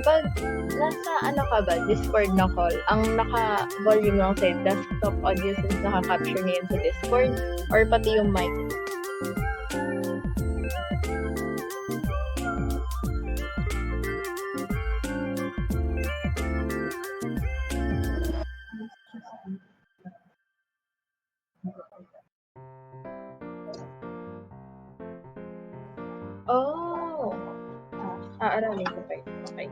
'Pag nasa ano ka ba, Discord na call, ang naka-volume lang sa'yo, desktop audio since naka-capture niya yun sa Discord or pati yung mic? Oh, aaralin ko pa yun, okey.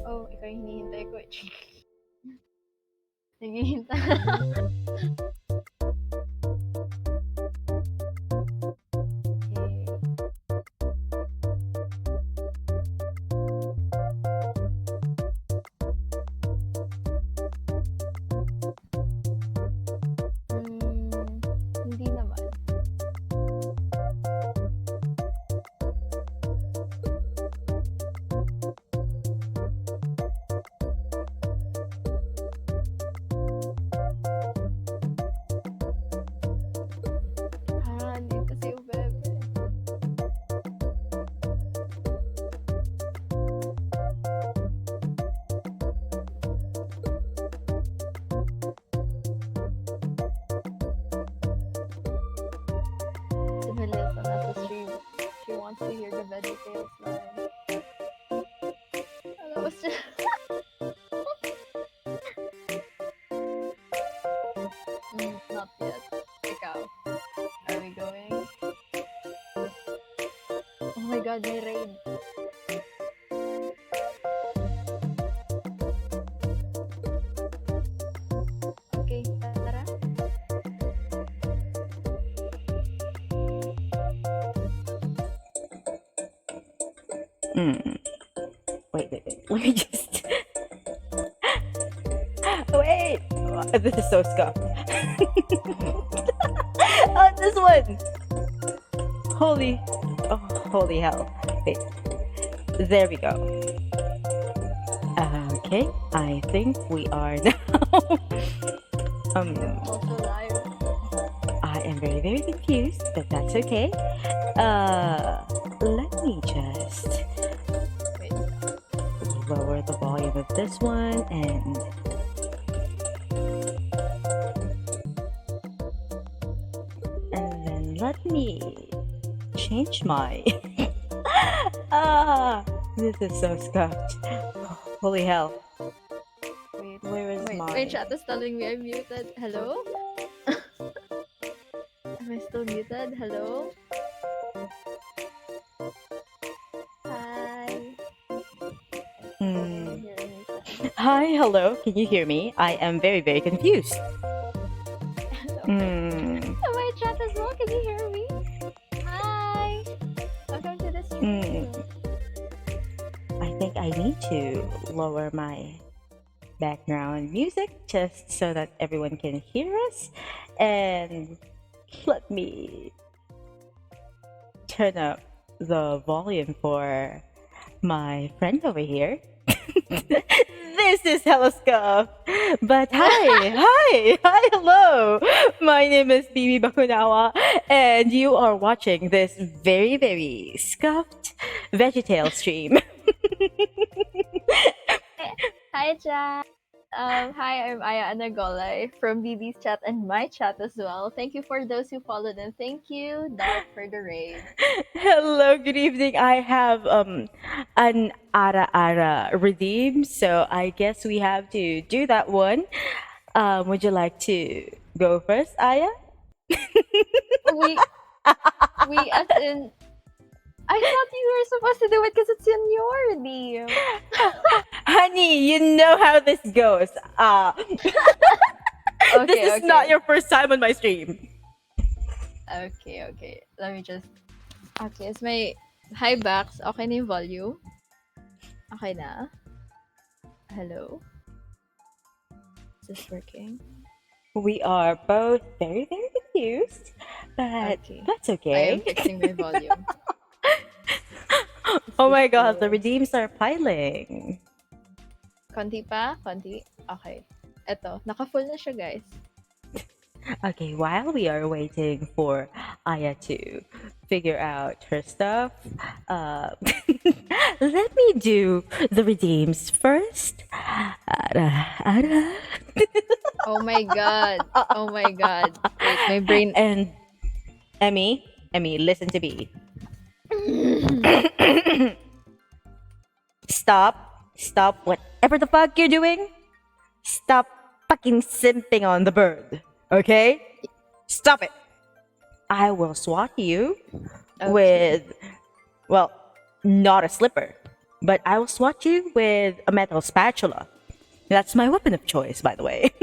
Oh, ikaw yung hinihintay ko, eh. Naghihintay. VEGI-TALES live. Hello, what's just... not yet. Ikaw, are we going? Oh my god, may raid. Okay, tara. Hmm. Wait. Let me just. Wait. This is so scuffed. Oh, this one. Holy. Oh, holy hell. Wait. There we go. Okay. I think we are now. Also live. I am very, very confused, but that's okay. Let me just Wait. lower the volume of this one and then let me change my this is so scuffed. Holy hell. Wait. Where is Wait, my my chat is telling me I'm muted. Hello? Am I still muted? Hello? Hi. Hmm. Can you hear me? Hi, hello, can you hear me? I am very, very confused. Hello. My chat as well. Can you hear me? Hi. Welcome to the stream. I think I need to lower my background music just so that everyone can hear us. And let me turn up the volume for my friend over here. This is Telescope. But hi, hello. My name is Bibi Bakunawa, and you are watching this very, very scuffed VeggieTale stream. Hi, chat. Hi, I'm Aya Anagolay from BB's chat and my chat as well. Thank you for those who followed, and thank you, Dark, for the raid. Hello, good evening. I have an Ara redeem, so I guess we have to do that one. Would you like to go first, Aya? We as in. I thought you were supposed to do it because it's in your redeem. Honey, you know how this goes. This is not your first time on my stream. Okay. Let me just... Okay, is my high backs okay na yung volume? Okay na? Hello? Is this working? We are both very, very confused, but that's I okay. am fixing my volume. Oh my god, the redeems are piling. Konti pa? Konti? Okay. Eto, naka-full na siya, guys. Okay, while we are waiting for Aya to figure out her stuff, let me do the redeems first. Oh my god. Wait, my brain... And Emmy, listen to me. Stop whatever the fuck you're doing. Stop fucking simping on the bird, okay? Stop it. I will swat you with, well, not a slipper, but I will swat you with a metal spatula. That's my weapon of choice, by the way.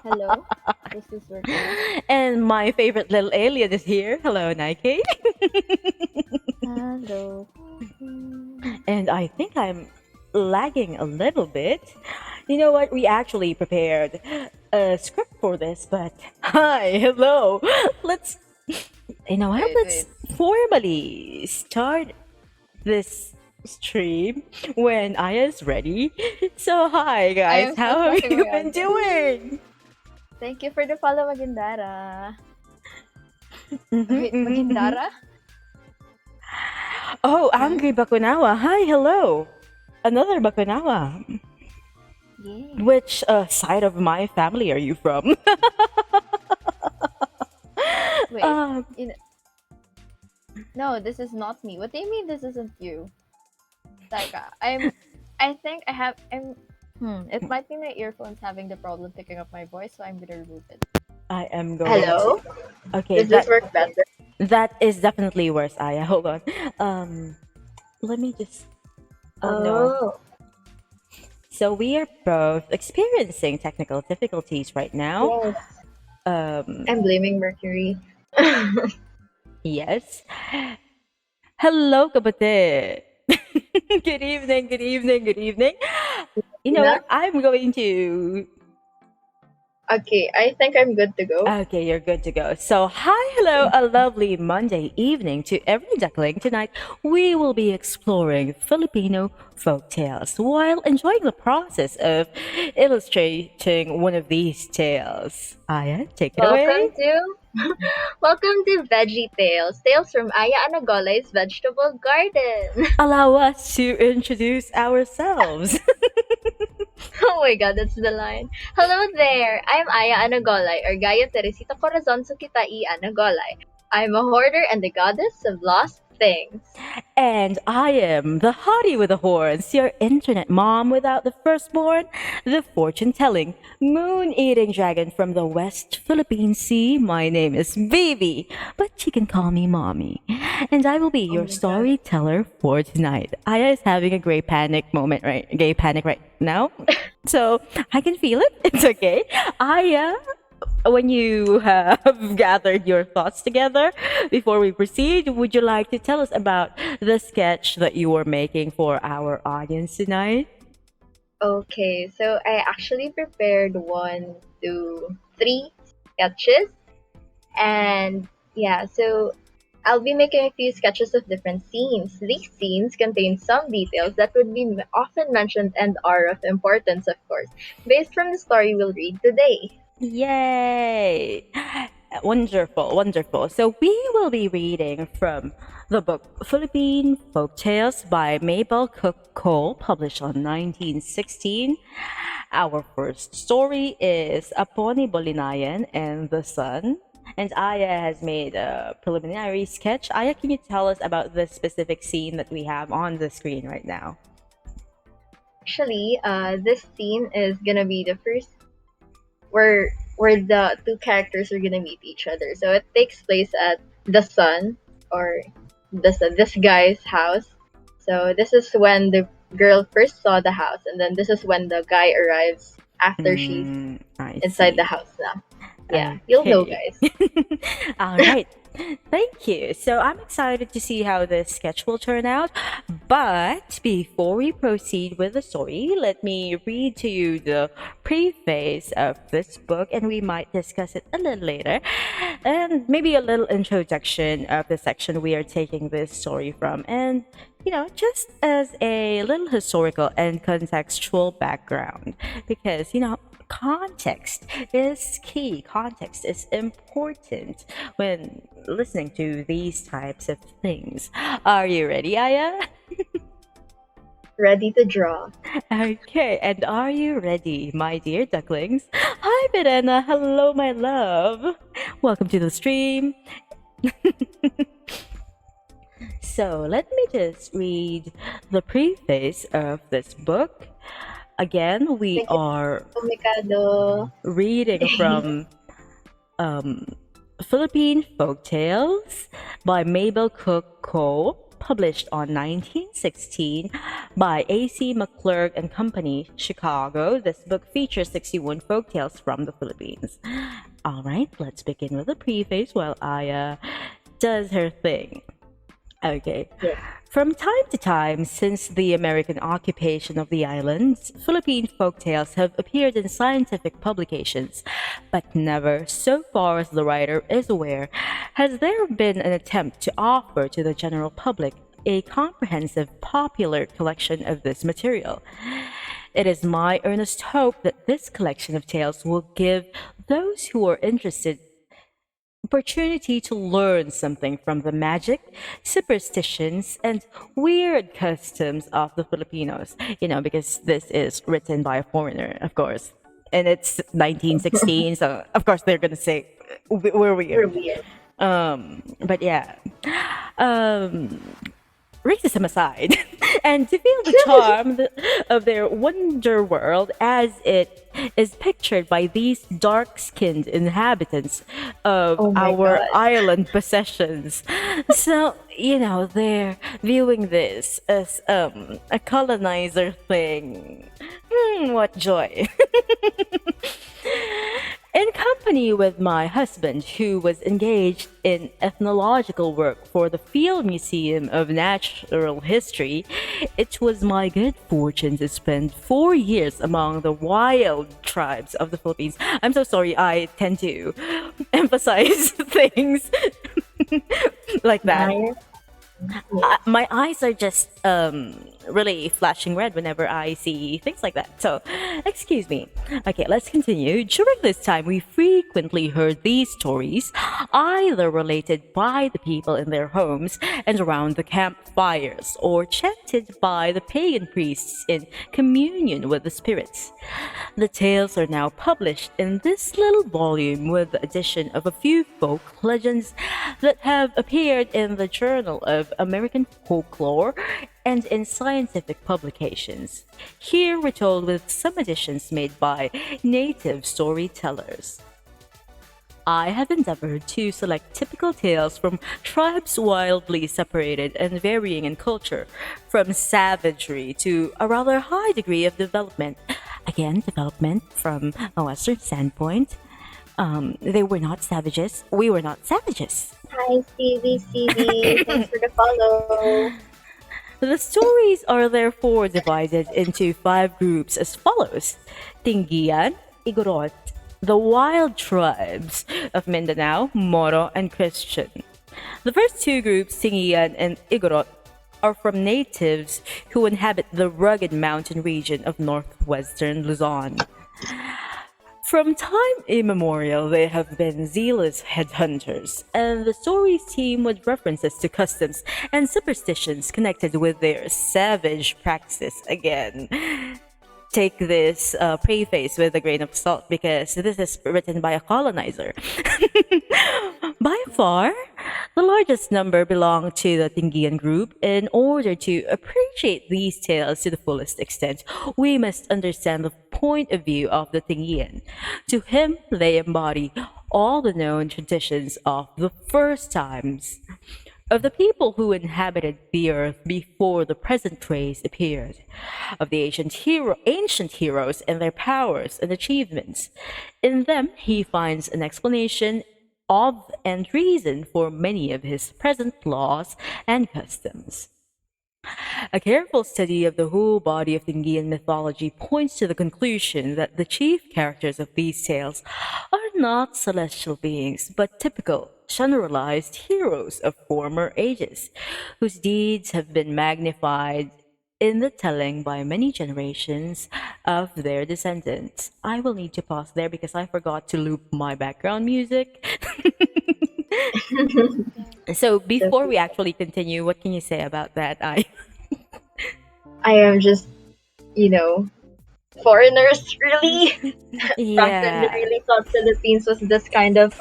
Hello? This is working. And my favorite little alien is here. Hello, Nike. Hello. And I think I'm lagging a little bit. You know what? We actually prepared a script for this, but hello. Let's formally start this stream when Aya's ready. So hi guys, how have you been doing? Thank you for the follow, Magindara. Wait, Magindara? Oh, Angry Bakunawa. Hi, hello. Another Bakunawa. Yeah. Which side of my family are you from? Wait, No, this is not me. What do you mean this isn't you? Like, I think it might be my earphones having the problem picking up my voice, so I'm gonna remove it. I am going to. Hello? Okay, Does this work better? that is definitely worse, Aya. Hold on. Let me just. Oh no. Oh, So we are both experiencing technical difficulties right now. yes. Um, I'm blaming Mercury. yes. Hello, kapatid. Good evening, good evening, good evening. You know Yeah. what? I'm going to. Okay, I think I'm good to go. Okay, you're good to go. So, hi, hello, a lovely Monday evening to every duckling. Tonight, we will be exploring Filipino folk tales while enjoying the process of illustrating one of these tales. Aya, take it Welcome away. to Welcome to Veggie Tales, tales from Aya Anagolai's vegetable garden. Allow us to introduce ourselves. Oh my god, that's the line. Hello there, I'm Aya Anagolay, or Gaia Teresita Corazon Sukitai Anagolay. I'm a hoarder and the goddess of lost things. And I am the hottie with the horns, your internet mom without the firstborn, the fortune telling, moon eating dragon from the West Philippine Sea. My name is Vivi, but you can call me mommy. And I will be Oh your my god. storyteller for tonight. Aya is having a gay panic right now. So I can feel it. It's okay. Aya, when you have gathered your thoughts together before we proceed, would you like to tell us about the sketch that you were making for our audience tonight? Okay, so I actually prepared 1, 2, 3 sketches, and yeah, so I'll be making a few sketches of different scenes. These scenes contain some details that would be often mentioned and are of importance, of course, based from the story we'll read today. Yay! Wonderful, wonderful. So we will be reading from the book Philippine Folk Tales by Mabel Cook Cole, published on 1916. Our first story is Aponi Bolinayan and the Sun. And Aya has made a preliminary sketch. Aya, can you tell us about the specific scene that we have on the screen right now? Actually, this scene is gonna be the first where the two characters are gonna meet each other. So it takes place at the sun or this guy's house. So this is when the girl first saw the house, and then this is when the guy arrives after she's I inside the see. house now. Yeah, you'll know, Okay. guys. All right. Thank you. So I'm excited to see how this sketch will turn out. But before we proceed with the story, let me read to you the preface of this book, and we might discuss it a little later. And maybe a little introduction of the section we are taking this story from. And just as a little historical and contextual background, because, context is key. Context is important when listening to these types of things. Are you ready, Aya? Ready to draw. Okay, and are you ready, my dear ducklings? Hi, Verena. Hello, my love. Welcome to the stream. So, let me just read the preface of this book. Again, we Thank you, are Mikado. reading from um, Philippine Folk Tales by Mabel Cook Cole, published on 1916 by A.C. McClurg and Company, Chicago. This book features 61 folk tales from the Philippines. All right, let's begin with the preface while Aya does her thing. Okay. Yes. From time to time, since the American occupation of the islands, Philippine folktales have appeared in scientific publications, but never, so far as the writer is aware, has there been an attempt to offer to the general public a comprehensive popular collection of this material. It is my earnest hope that this collection of tales will give those who are interested opportunity to learn something from the magic, superstitions, and weird customs of the Filipinos. Because this is written by a foreigner, of course. And it's 1916, so of course they're gonna say we're We're weird. weird. But yeah. Um, Racism aside, and to feel the charm of their wonder world as it is pictured by these dark skinned inhabitants of Oh my our god. island possessions. So, they're viewing this as a colonizer thing. What joy. In company with my husband, who was engaged in ethnological work for the Field Museum of Natural History, it was my good fortune to spend 4 years among the wild tribes of the Philippines. I'm so sorry, I tend to emphasize things like that. Nice. Yes. My eyes are just really flashing red whenever I see things like that. So, excuse me. Okay, let's continue. During this time, we frequently heard these stories, either related by the people in their homes and around the campfires, or chanted by the pagan priests in communion with the spirits. The tales are now published in this little volume with the addition of a few folk legends that have appeared in the Journal of American Folklore and in scientific publications. Here we're told with some additions made by native storytellers. I have endeavored to select typical tales from tribes wildly separated and varying in culture, from savagery to a rather high degree of development. Again, development from a Western standpoint. They were not savages. We were not savages. Hi, Stevie, Stevie. Thanks for the follow. The stories are therefore divided into 5 groups as follows: Tinggian, Igorot, the wild tribes of Mindanao, Moro, and Christian. The first 2 groups, Tinggian and Igorot, are from natives who inhabit the rugged mountain region of northwestern Luzon. From time immemorial, they have been zealous headhunters, and the stories teem with references to customs and superstitions connected with their savage practices. Again, take this preface with a grain of salt because this is written by a colonizer. By far, the largest number belong to the Tinggian group. In order to appreciate these tales to the fullest extent, we must understand the point of view of the Tinggian. To him, they embody all the known traditions of the first times of the people who inhabited the earth before the present race appeared, of the ancient heroes and their powers and achievements. In them, he finds an explanation of and reason for many of his present laws and customs. A careful study of the whole body of Indian mythology points to the conclusion that the chief characters of these tales are not celestial beings, but typical, generalized heroes of former ages, whose deeds have been magnified in the telling by many generations of their descendants. I will need to pause there because I forgot to loop my background music. So before we actually continue, what can you say about that? I am just, you know, foreigners really. Back then, they Yeah. really thought Philippines was this kind of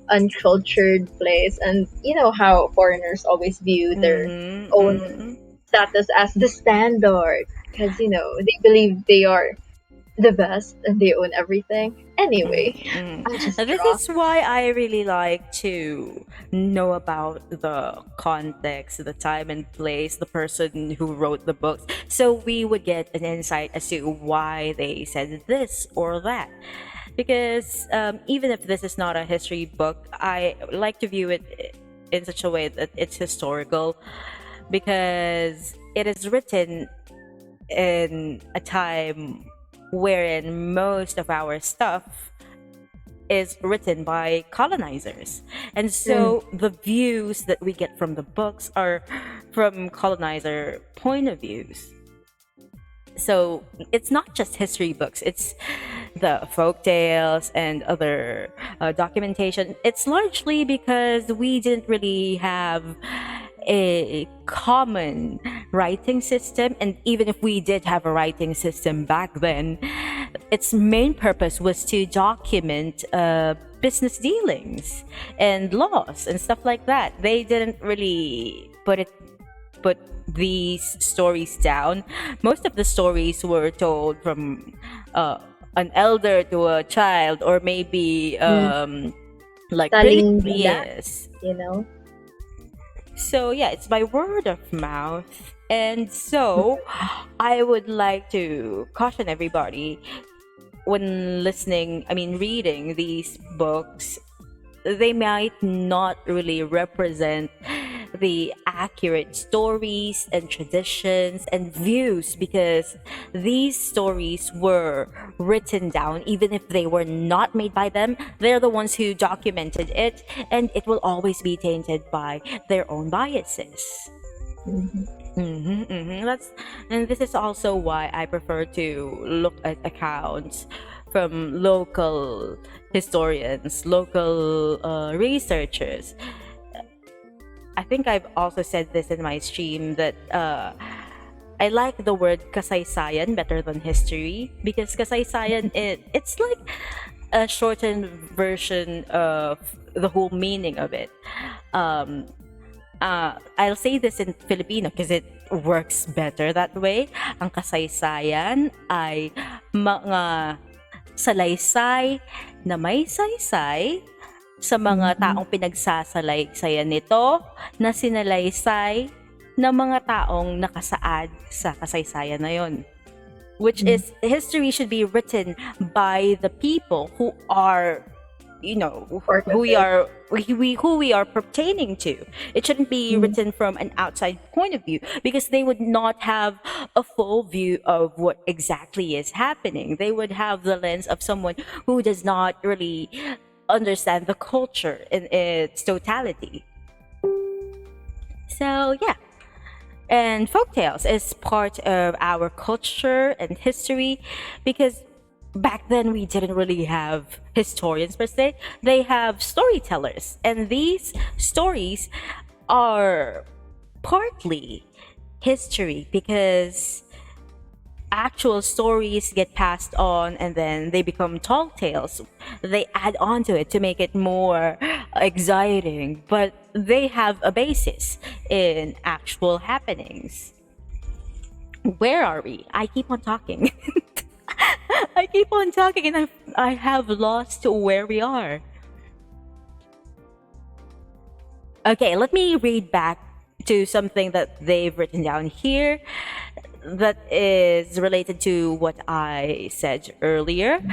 uncultured place, and you know how foreigners always view their Mm-hmm, own mm-hmm, status as the standard, because you know they believe they are the best and they own everything. Anyway, I'm Now, just this drunk. is why I really like to know about the context, the time and place, the person who wrote the books, so we would get an insight as to why they said this or that. Because even if this is not a history book, I like to view it in such a way that it's historical because it is written in a time wherein most of our stuff is written by colonizers. And Mm. so the views that we get from the books are from colonizer point of views. So it's not just history books, it's the folk tales and other documentation. It's largely because we didn't really have a common writing system, and even if we did have a writing system back then, its main purpose was to document business dealings and laws and stuff like that. They didn't really put these stories down. Most of the stories were told from an elder to a child, or maybe Mm. like Telling the that, yes. you know. So yeah, it's by word of mouth. And so I would like to caution everybody when listening, I mean reading these books, they might not really represent the accurate stories and traditions and views, because these stories were written down. Even if they were not made by them, they're the ones who documented it, and it will always be tainted by their own biases. That's, and this is also why I prefer to look at accounts from local historians, local researchers. I think I've also said this in my stream that I like the word kasaysayan better than history, because kasaysayan, it's like a shortened version of the whole meaning of it. I'll say this in Filipino because it works better that way. Ang kasaysayan ay mga salaysay na may saysay sa mga Mhm. taong pinagsasalaysayan nito, na sinalaysay ng mga taong nakasaad sa kasaysayan na yon. Which is, history should be written by the people who are, you know, Part who of we it. are, who we are pertaining to. It shouldn't be written from an outside point of view, because they would not have a full view of what exactly is happening. They would have the lens of someone who does not really understand the culture in its totality. So yeah, and folktales is part of our culture and history, because back then we didn't really have historians per se. They have storytellers, and these stories are partly history, because actual stories get passed on and then they become tall tales. They add on to it to make it more exciting, but they have a basis in actual happenings. Where are we? I keep on talking. I keep on talking, and I have lost where we are. Okay, let me read back to something that they've written down here that is related to what I said earlier.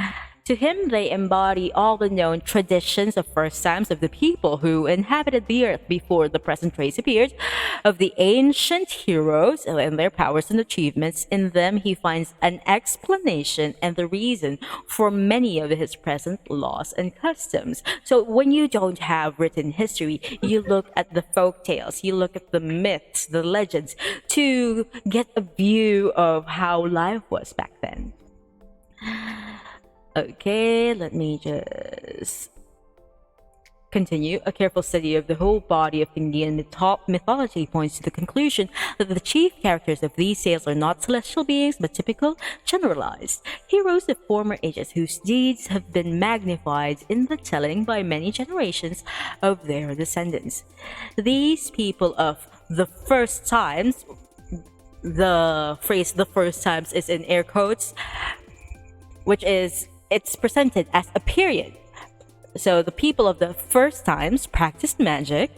To him, they embody all the known traditions of first times of the people who inhabited the earth before the present race appeared, of the ancient heroes and their powers and achievements. In them, he finds an explanation and the reason for many of his present laws and customs. So when you don't have written history, you look at the folk tales, you look at the myths, the legends, to get a view of how life was back then. Okay, let me just continue. A careful study of the whole body of Indian mythology points to the conclusion that the chief characters of these tales are not celestial beings, but typical, generalized heroes of former ages whose deeds have been magnified in the telling by many generations of their descendants. These people of the first times, the phrase "the first times" is in air quotes, which is, it's presented as a period. So the people of the first times practiced magic.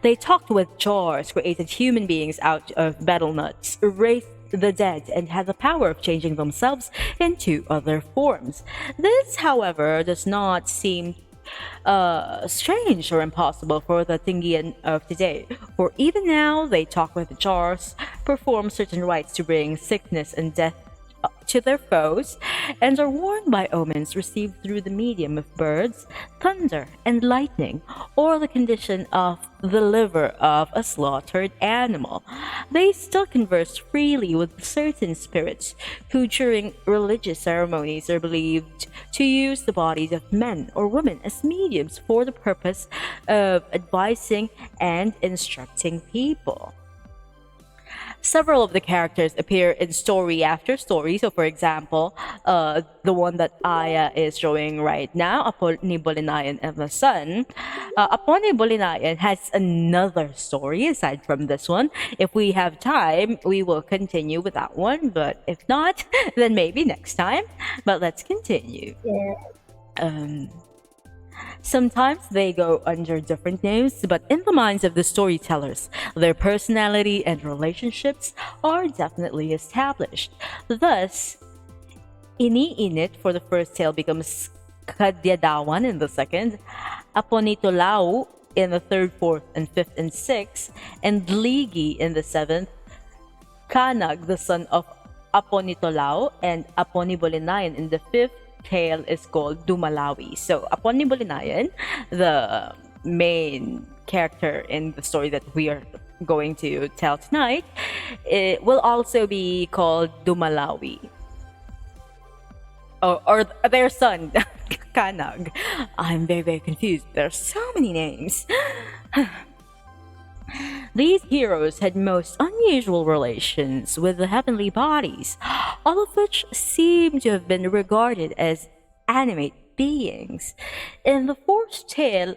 They talked with jars, created human beings out of battle nuts, raised the dead, and had the power of changing themselves into other forms. This, however, does not seem strange or impossible for the Tingian of today, for even now they talk with jars, perform certain rites to bring sickness and death to their foes, and are warned by omens received through the medium of birds, thunder, and lightning, or the condition of the liver of a slaughtered animal. They still converse freely with certain spirits who, during religious ceremonies, are believed to use the bodies of men or women as mediums for the purpose of advising and instructing people. Several of the characters appear in story after story. So, for example, the one that Aya is showing right now, Apo ni Bolinayan and the Sun. Apo ni Bolinayan has another story aside from this one. If we have time, we will continue with that one. But if not, then maybe next time. But let's continue. Yeah. Um, Sometimes they go under different names, but in the minds of the storytellers, their personality and relationships are definitely established. Thus, Iniinit for the first tale becomes Kadyadawan in the second, Aponitolau in the third, fourth, and fifth and sixth, and Ligi in the seventh, Kanag, the son of Aponitolao, and Aponibolinayan in the fifth tale is called Dumalawi. So Aponibolinayan, the main character in the story that we are going to tell tonight, it will also be called Dumalawi. Or their son, Kanag. I'm very, very confused. There are so many names. These heroes had most unusual relations with the heavenly bodies, all of which seem to have been regarded as animate beings. In the fourth tale,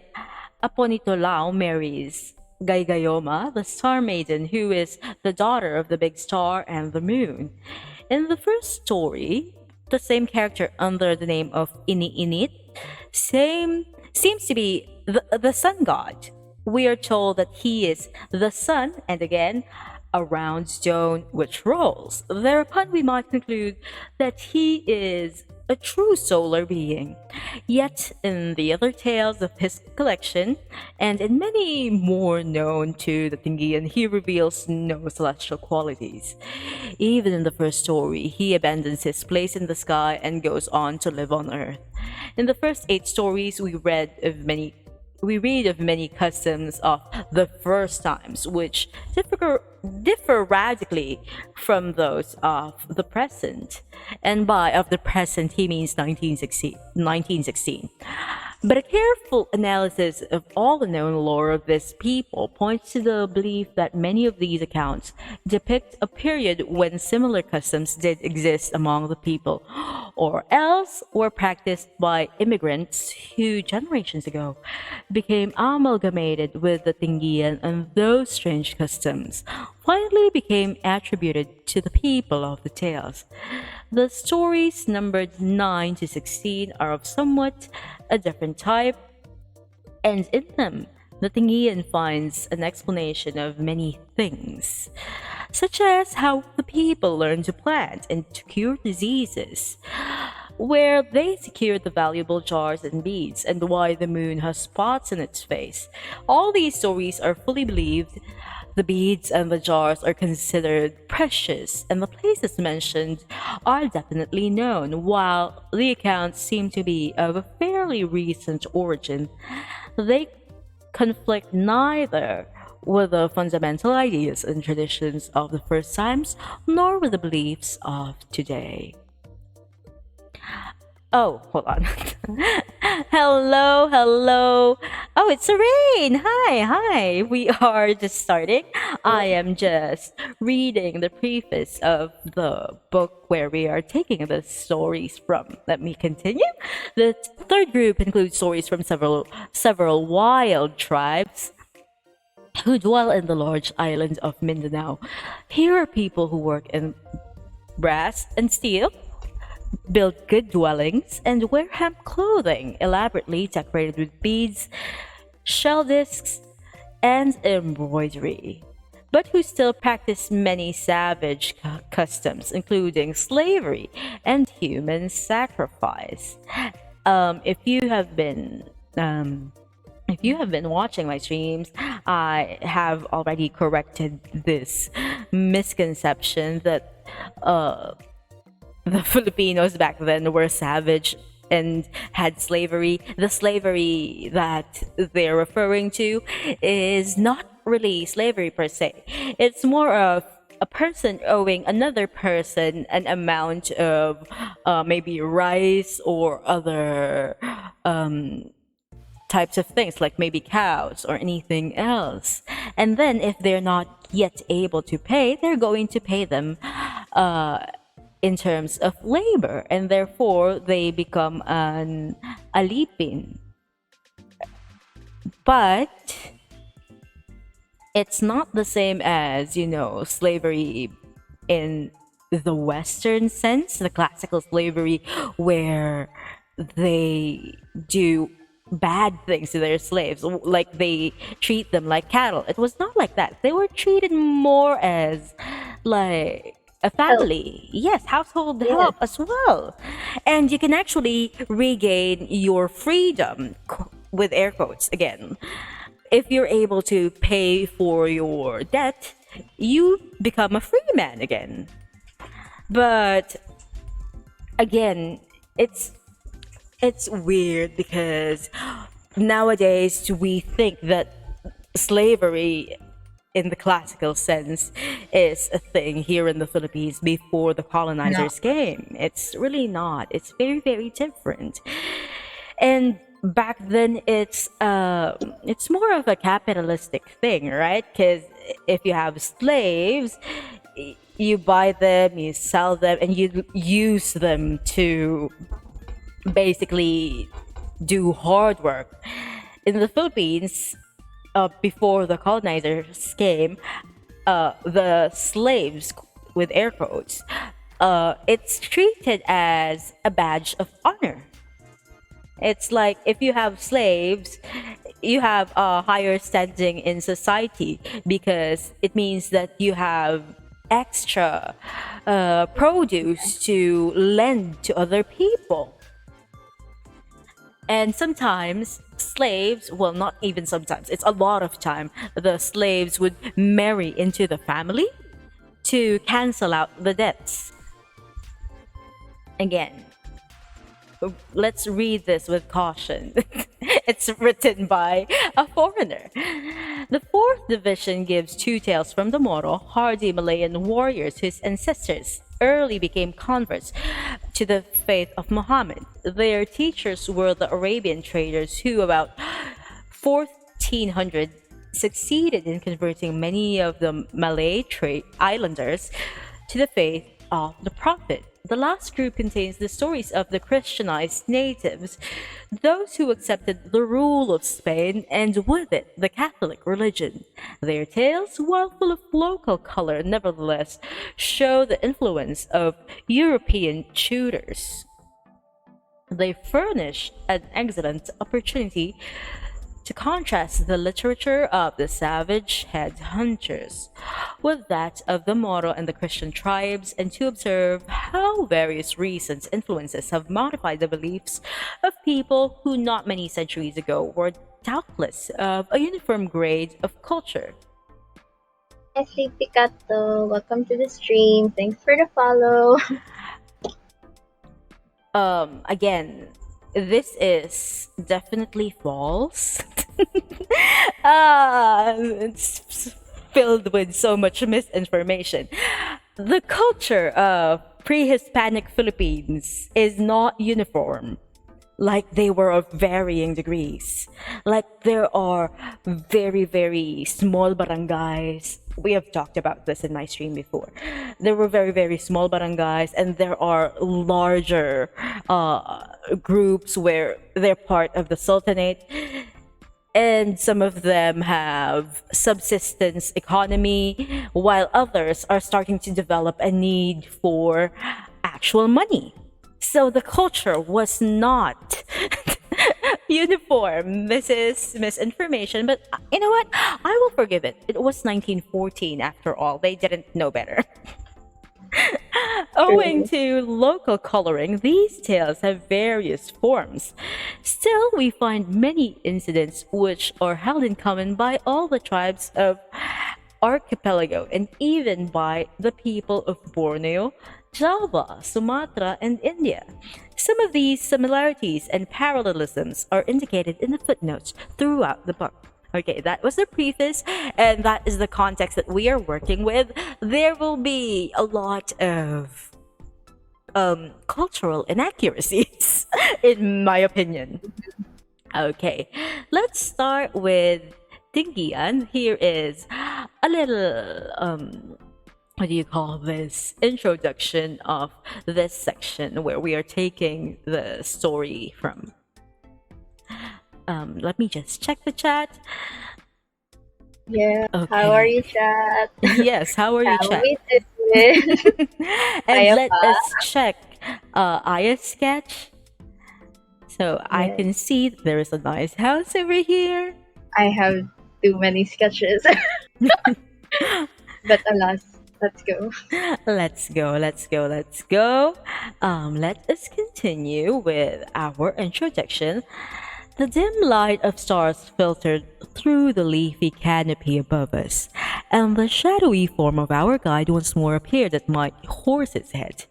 Aponitolao marries Gaigayoma, the star maiden who is the daughter of the big star and the moon. In the first story, the same character under the name of Iniinit seems to be the sun god. We are told that he is the sun, and again, a round stone which rolls. Thereupon, we might conclude that he is a true solar being. Yet, in the other tales of his collection, and in many more known to the Tingian, he reveals no celestial qualities. Even in the first story, he abandons his place in the sky and goes on to live on earth. In the first 8 stories, we read of many customs of the first times, which differ radically from those of the present. And by of the present, he means 1916. But a careful analysis of all the known lore of this people points to the belief that many of these accounts depict a period when similar customs did exist among the people, or else were practiced by immigrants who generations ago became amalgamated with the Tingian, and those strange customs finally became attributed to the people of the tales. The stories numbered 9 to 16 are of somewhat a different type, and in them, the Tingian finds an explanation of many things, such as how the people learn to plant and to cure diseases, where they secure the valuable jars and beads, and why the moon has spots in its face. All these stories are fully believed. The beads and the jars are considered precious, and the places mentioned are definitely known. While the accounts seem to be of a fairly recent origin, they conflict neither with the fundamental ideas and traditions of the first times, nor with the beliefs of today. Oh, hold on. Hello, hello. Oh, it's Rain. Hi. We are just starting. I am just reading the preface of the book where we are taking the stories from. Let me continue. The third group includes stories from several wild tribes who dwell in the large island of Mindanao. Here are people who work in brass and steel, build good dwellings, and wear hemp clothing elaborately decorated with beads, shell discs, and embroidery, but who still practice many savage customs, including slavery and human sacrifice. If you have been watching my streams, I have already corrected this misconception that the Filipinos back then were savage and had slavery. The slavery that they're referring to is not really slavery per se. It's more of a person owing another person an amount of maybe rice or other types of things, like maybe cows or anything else. And then if they're not yet able to pay, they're going to pay them in terms of labor, and therefore they become an alipin. But it's not the same as, slavery in the Western sense, the classical slavery, where they do bad things to their slaves, like they treat them like cattle. It was not like that. They were treated more as like a Help. family. Yes, household Yes. help as well. And you can actually regain your freedom, with air quotes again. If you're able to pay for your debt, you become a free man again. But again, it's weird because nowadays we think that slavery in the classical sense is a thing here in the Philippines before the No. colonizers came. It's really not. It's very, very different. And back then it's more of a capitalistic thing, right? Because if you have slaves, you buy them, you sell them, and you use them to basically do hard work. In the Philippines, before the colonizers came, the slaves, with air quotes, it's treated as a badge of honor. It's like if you have slaves, you have a higher standing in society because it means that you have extra produce to lend to other people. And sometimes slaves, well, not even sometimes, it's a lot of time, the slaves would marry into the family to cancel out the debts. Again, let's read this with caution. It's written by a foreigner. The fourth division gives two tales from the Moro, hardy Malayan warriors whose ancestors early became converts to the faith of Muhammad. Their teachers were the Arabian traders who, about 1400, succeeded in converting many of the Malay islanders to the faith of the Prophet. The last group contains the stories of the Christianized natives, those who accepted the rule of Spain and with it the Catholic religion. Their tales, while full of local color, nevertheless show the influence of European tutors. They furnish an excellent opportunity to contrast the literature of the savage headhunters with that of the Moro and the Christian tribes, and to observe how various recent influences have modified the beliefs of people who not many centuries ago were doubtless of a uniform grade of culture. Hi, Sleepy Kato. Welcome to the stream. Thanks for the follow. Again, this is definitely false. It's filled with so much misinformation. The culture of pre-Hispanic Philippines is not uniform. Like they were of varying degrees. Like there are very, very small barangays. We have talked about this in my stream before. There were very, very small barangays, and there are larger groups where they're part of the Sultanate, and some of them have subsistence economy, while others are starting to develop a need for actual money. So the culture was not uniform. This is misinformation, but you know what? I will forgive it. It was 1914 after all. They didn't know better. Owing True. to local coloring, these tales have various forms. Still, we find many incidents which are held in common by all the tribes of archipelago and even by the people of Borneo, Java, Sumatra, and India. Some of these similarities and parallelisms are indicated in the footnotes throughout the book. Okay, that was the preface, and that is the context that we are working with. There will be a lot of cultural inaccuracies, in my opinion. Okay, let's start with Tingian. Here is a little what do you call this, introduction of this section where we are taking the story from. Let me just check the chat. Yeah. How are Okay. you, chat? Yes, how are you, How chat? we doing? And Kaya let pa? us check Aya's sketch. So I Yes. can see there is a nice house over here. I have too many sketches. But alas, let's go. Let's go, let's go, let's go. Let us continue with our introduction. The dim light of stars filtered through the leafy canopy above us, and the shadowy form of our guide once more appeared at my horse's head.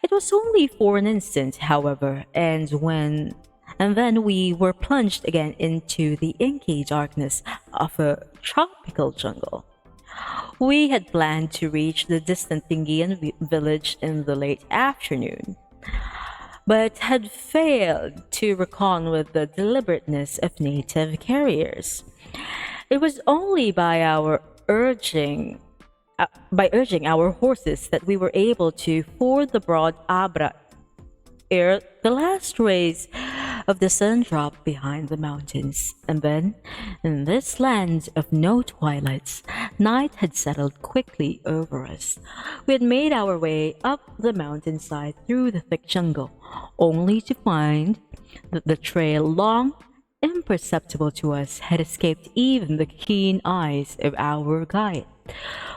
It was only for an instant, however, and then we were plunged again into the inky darkness of a tropical jungle. We had planned to reach the distant Tingian village in the late afternoon, but had failed to reckon with the deliberateness of native carriers. It was only by urging our horses that we were able to ford the broad Abra ere the last rays of the sun dropped behind the mountains. And then, in this land of no twilights, night had settled quickly over us. We had made our way up the mountainside through the thick jungle, only to find that the trail, long imperceptible to us, had escaped even the keen eyes of our guide.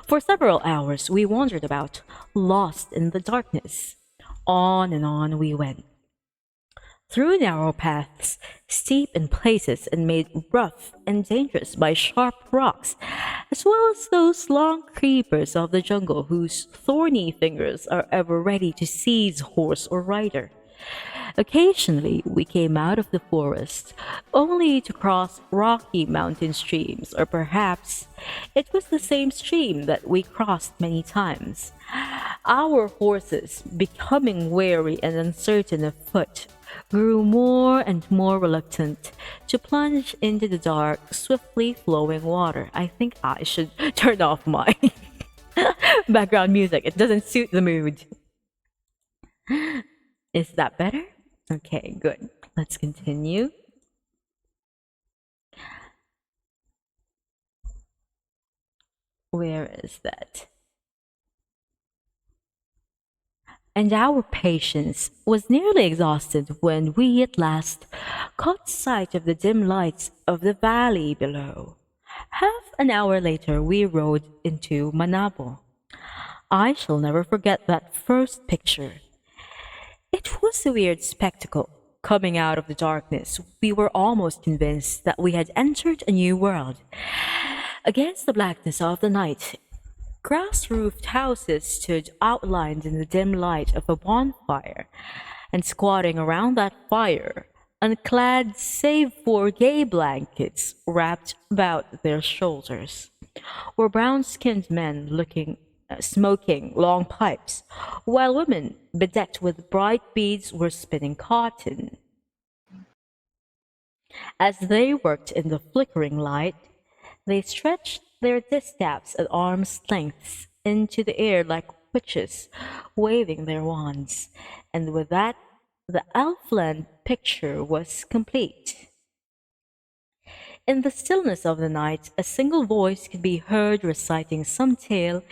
For several hours we wandered about, lost in the darkness. On and on we went, through narrow paths, steep in places and made rough and dangerous by sharp rocks, as well as those long creepers of the jungle whose thorny fingers are ever ready to seize horse or rider. Occasionally we came out of the forest, only to cross rocky mountain streams, or perhaps it was the same stream that we crossed many times. Our horses, becoming weary and uncertain of foot, grew more and more reluctant to plunge into the dark, swiftly flowing water. I think I should turn off my background music. It doesn't suit the mood. Is that better? Okay, good. Let's continue. Where is that? And our patience was nearly exhausted when we at last caught sight of the dim lights of the valley below. Half an hour later, we rode into Manabo. I shall never forget that first picture. It was a weird spectacle. Coming out of the darkness, we were almost convinced that we had entered a new world. Against the blackness of the night, grass-roofed houses stood outlined in the dim light of a bonfire, and squatting around that fire, unclad save for gay blankets wrapped about their shoulders, were brown-skinned men smoking long pipes, while women bedecked with bright beads were spinning cotton. As they worked in the flickering light, they stretched their distaffs at arm's lengths into the air like witches waving their wands, and with that the elfland picture was complete. In the stillness of the night, a single voice could be heard reciting some tale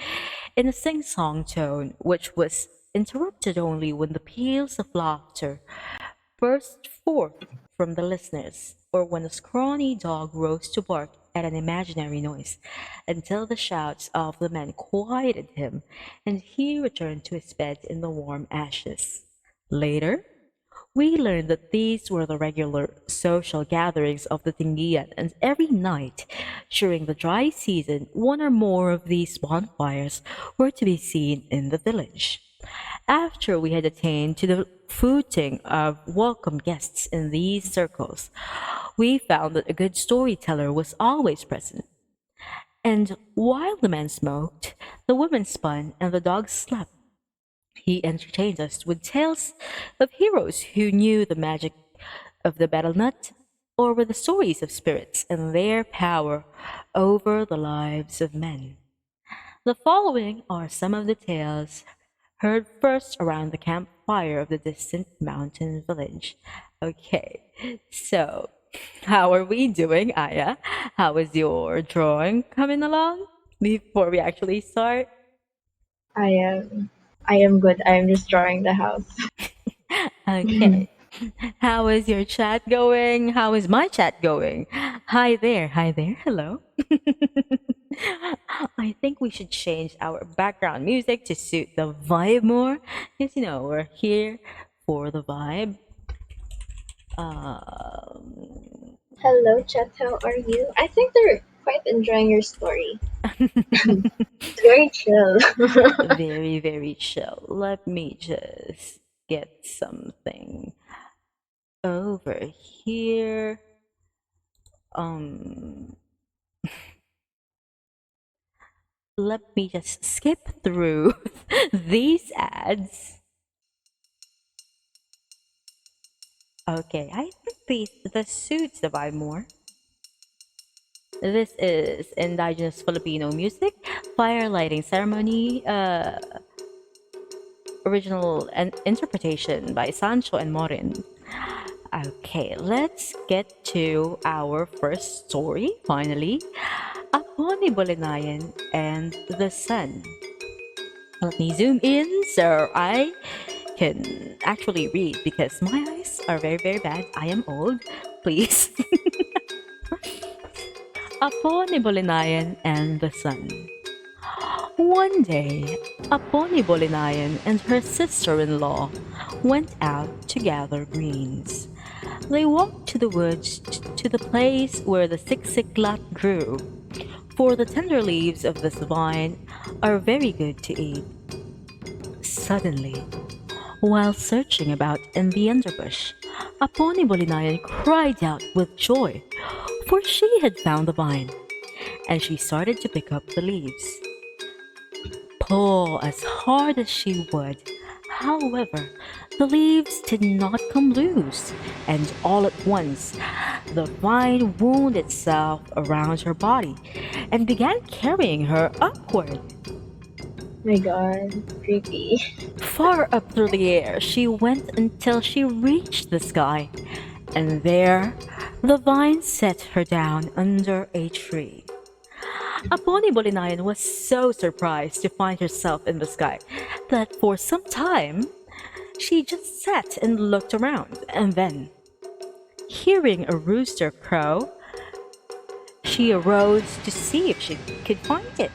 in a sing-song tone, which was interrupted only when the peals of laughter burst forth from the listeners, or when a scrawny dog rose to bark at an imaginary noise, until the shouts of the men quieted him, and he returned to his bed in the warm ashes. Later, we learned that these were the regular social gatherings of the Tingian, and every night during the dry season, one or more of these bonfires were to be seen in the village. After we had attained to the footing of welcome guests in these circles, we found that a good storyteller was always present. And while the men smoked, the women spun, and the dogs slept, he entertained us with tales of heroes who knew the magic of the battle nut, or with the stories of spirits and their power over the lives of men. The following are some of the tales heard first around the campfire of the distant mountain village. Okay, so how are we doing, Aya? How is your drawing coming along before we actually start? I am I am good. I am just drawing the house. Okay. How is your chat going? How is my chat going? Hi there. Hi there. Hello. I think we should change our background music to suit the vibe more. Because, we're here for the vibe. Um, Hello, chat. How are you? I think they're quite enjoying your story. It's very chill. very, very chill. Let me just get something over here. Um, Let me just skip through these ads. Okay, I think the suits the vibe more. This is indigenous Filipino music, fire lighting ceremony, original and interpretation by Sancho and Morin. Okay, let's get to our first story, finally. Aponi Bolinayan and the Sun. Let me zoom in so I can actually read because my eyes are very, very bad. I am old. Please. Aponi Bolinayan and the Sun. One day, Aponi Bolinayan and her sister-in-law went out to gather greens. They walked to the woods to the place where the siksiklat grew, for the tender leaves of this vine are very good to eat. Suddenly, while searching about in the underbush, Aponi Bolinayan cried out with joy, for she had found the vine, and she started to pick up the leaves. Pull as hard as she would, however, the leaves did not come loose, and all at once the vine wound itself around her body and began carrying her upward. My God, creepy. Far up through the air she went until she reached the sky, and there the vine set her down under a tree. Aponi Bolinayan was so surprised to find herself in the sky that for some time she just sat and looked around, and then, hearing a rooster crow, she arose to see if she could find it.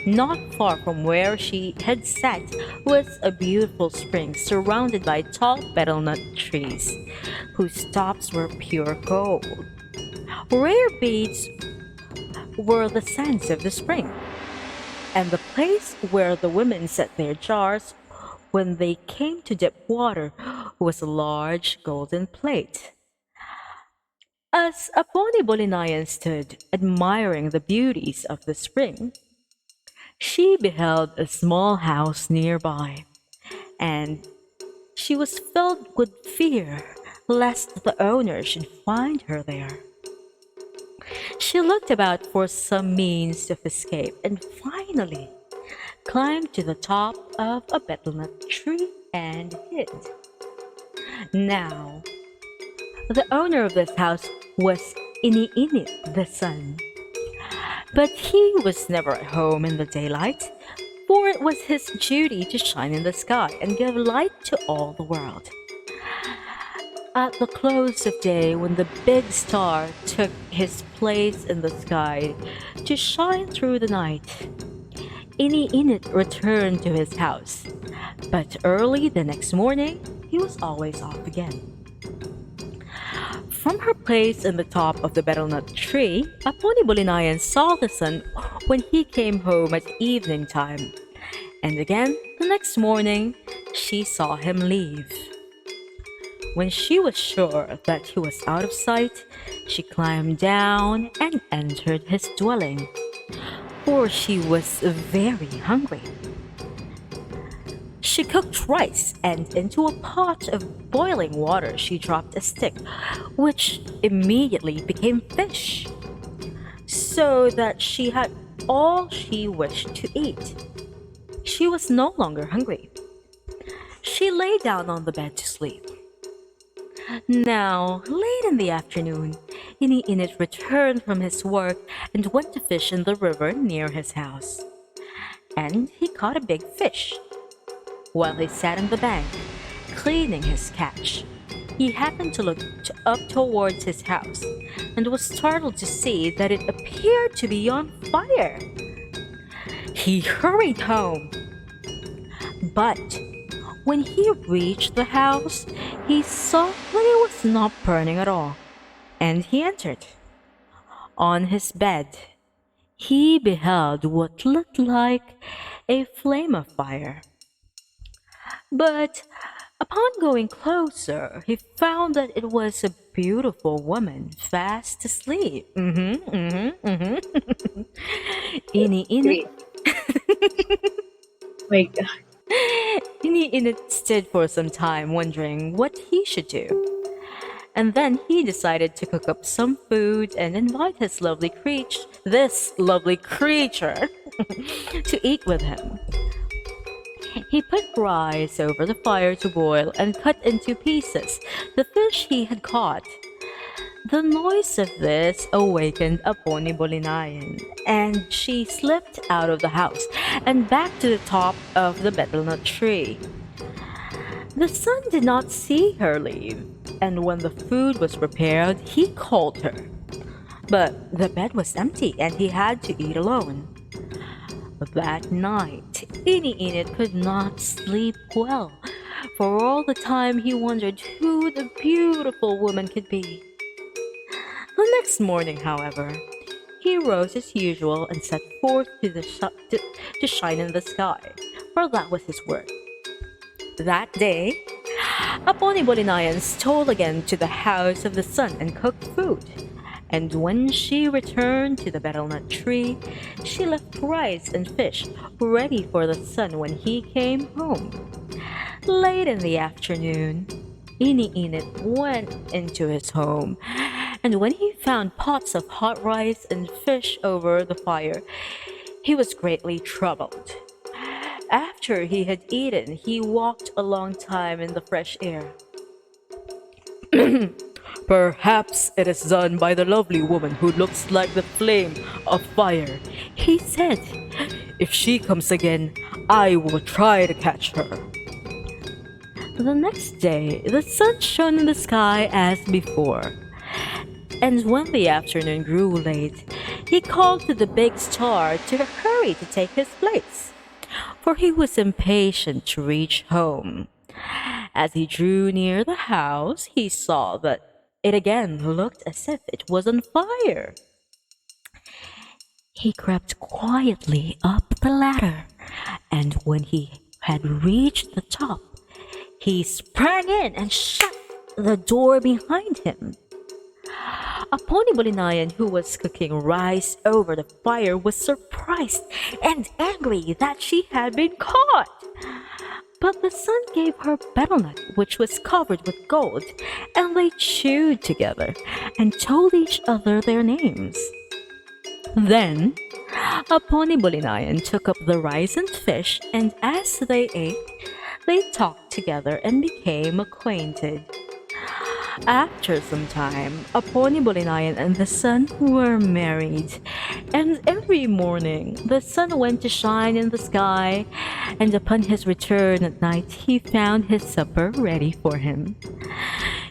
Not far from where she had sat was a beautiful spring surrounded by tall betelnut trees, whose tops were pure gold. Rare beads were the sands of the spring, and the place where the women set their jars when they came to dip water was a large golden plate. As Aponi Bolinayan stood admiring the beauties of the spring, she beheld a small house nearby, and she was filled with fear lest the owner should find her there. She looked about for some means of escape and finally climbed to the top of a betelnut tree and hid. Now, the owner of this house was Iniinit the sun, but he was never at home in the daylight, for it was his duty to shine in the sky and give light to all the world. At the close of day, when the big star took his place in the sky to shine through the night, Iniinit returned to his house, but early the next morning, he was always off again. From her place in the top of the betelnut tree, Aponi Bolinayan saw the sun when he came home at evening time, and again the next morning she saw him leave. When she was sure that he was out of sight, she climbed down and entered his dwelling, for she was very hungry. She cooked rice, and into a pot of boiling water she dropped a stick, which immediately became fish, so that she had all she wished to eat. She was no longer hungry. She lay down on the bed to sleep. Now, late in the afternoon, Iniinit returned from his work and went to fish in the river near his house. And he caught a big fish. While he sat on the bank, cleaning his catch, he happened to look up towards his house and was startled to see that it appeared to be on fire. He hurried home, but when he reached the house, he saw that it was not burning at all, and he entered. On his bed, he beheld what looked like a flame of fire. But upon going closer, he found that it was a beautiful woman fast asleep. Iniinit Wait, my God. Iniinit stood for some time wondering what he should do. And then he decided to cook up some food and invite this lovely creature, to eat with him. He put rice over the fire to boil and cut into pieces the fish he had caught. The noise of this awakened Aponi Bolinayan, and she slipped out of the house and back to the top of the betelnut tree. The sun did not see her leave, and when the food was prepared, he called her. But the bed was empty, and he had to eat alone. That night, Iniinit could not sleep well. For all the time he wondered who the beautiful woman could be. The next morning, however, he rose as usual and set forth to shine in the sky, for that was his work. That day, Aponi Bolinayan stole again to the house of the sun and cooked food. And when she returned to the betelnut tree, she left rice and fish ready for the sun when he came home. Late in the afternoon, Iniinit went into his home, and when he found pots of hot rice and fish over the fire, he was greatly troubled. After he had eaten, he walked a long time in the fresh air. "Perhaps it is done by the lovely woman who looks like the flame of fire," he said. "If she comes again, I will try to catch her." The next day, the sun shone in the sky as before. And when the afternoon grew late, he called to the big star to hurry to take his place, for he was impatient to reach home. As he drew near the house, he saw that it again looked as if it was on fire. He crept quietly up the ladder, and when he had reached the top, he sprang in and shut the door behind him. Aponi Bolinayan, who was cooking rice over the fire, was surprised and angry that she had been caught. But the sun gave her betelnut, which was covered with gold, and they chewed together and told each other their names. Then Aponi Bolinayan took up the rice and fish, and as they ate, they talked together and became acquainted. After some time, Aponi Bolinayan and the sun were married, and every morning the sun went to shine in the sky, and upon his return at night he found his supper ready for him.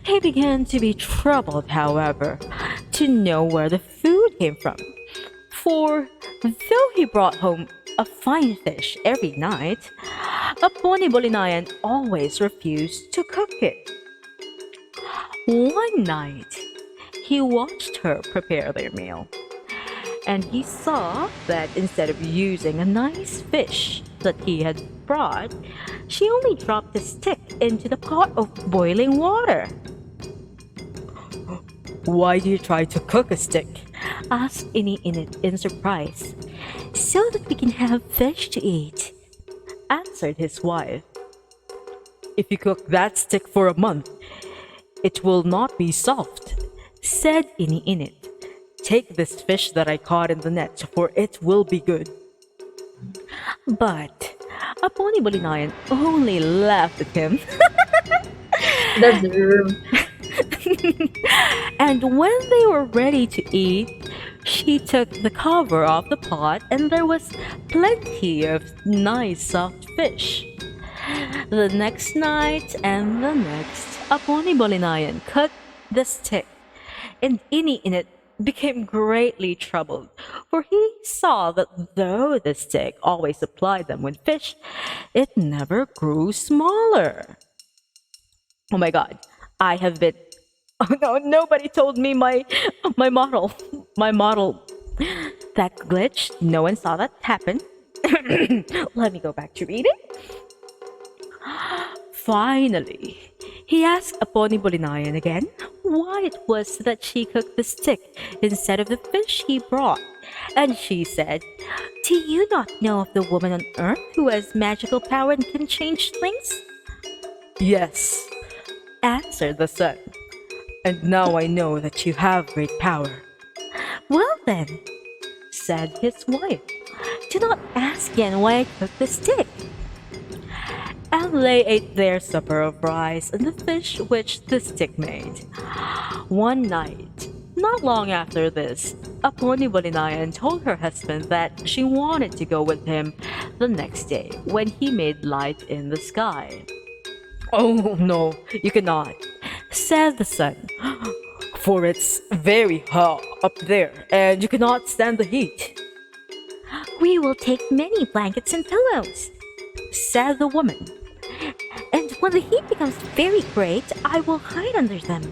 He began to be troubled, however, to know where the food came from, for though he brought home a fine fish every night, Aponi Bolinayan always refused to cook it. One night, he watched her prepare their meal, and he saw that instead of using a nice fish that he had brought, she only dropped a stick into the pot of boiling water. "Why do you try to cook a stick?" asked Iniinit in surprise. "So that we can have fish to eat," answered his wife. if you cook that stick for a month, it will not be soft, said Ini Init. Take this fish that I caught in the net, for it will be good. But Aponi Bolinayan only laughed at him. That's rude. And when they were ready to eat, she took the cover off the pot and there was plenty of nice soft fish. The next night and the next, Aponi Bolinayan cut the stick, and Ini in it became greatly troubled, for he saw that though the stick always supplied them with fish, it never grew smaller. Oh my god, I have been. Oh no, nobody told me my model. My model. That glitch, no one saw that happen. Let me go back to reading. Finally, he asked Aponi Bolinayan again why it was that she cooked the stick instead of the fish he brought. And she said, do you not know of the woman on earth who has magical power and can change things? Yes, answered the son. And now I know that you have great power. Well then, said his wife, do not ask again why I cooked the stick. And they ate their supper of rice and the fish which the stick made. One night, not long after this, Aponi Bolinayan told her husband that she wanted to go with him the next day when he made light in the sky. Oh no, you cannot, said the son, for it's very hot up there and you cannot stand the heat. We will take many blankets and pillows, said the woman. And when the heat becomes very great, I will hide under them.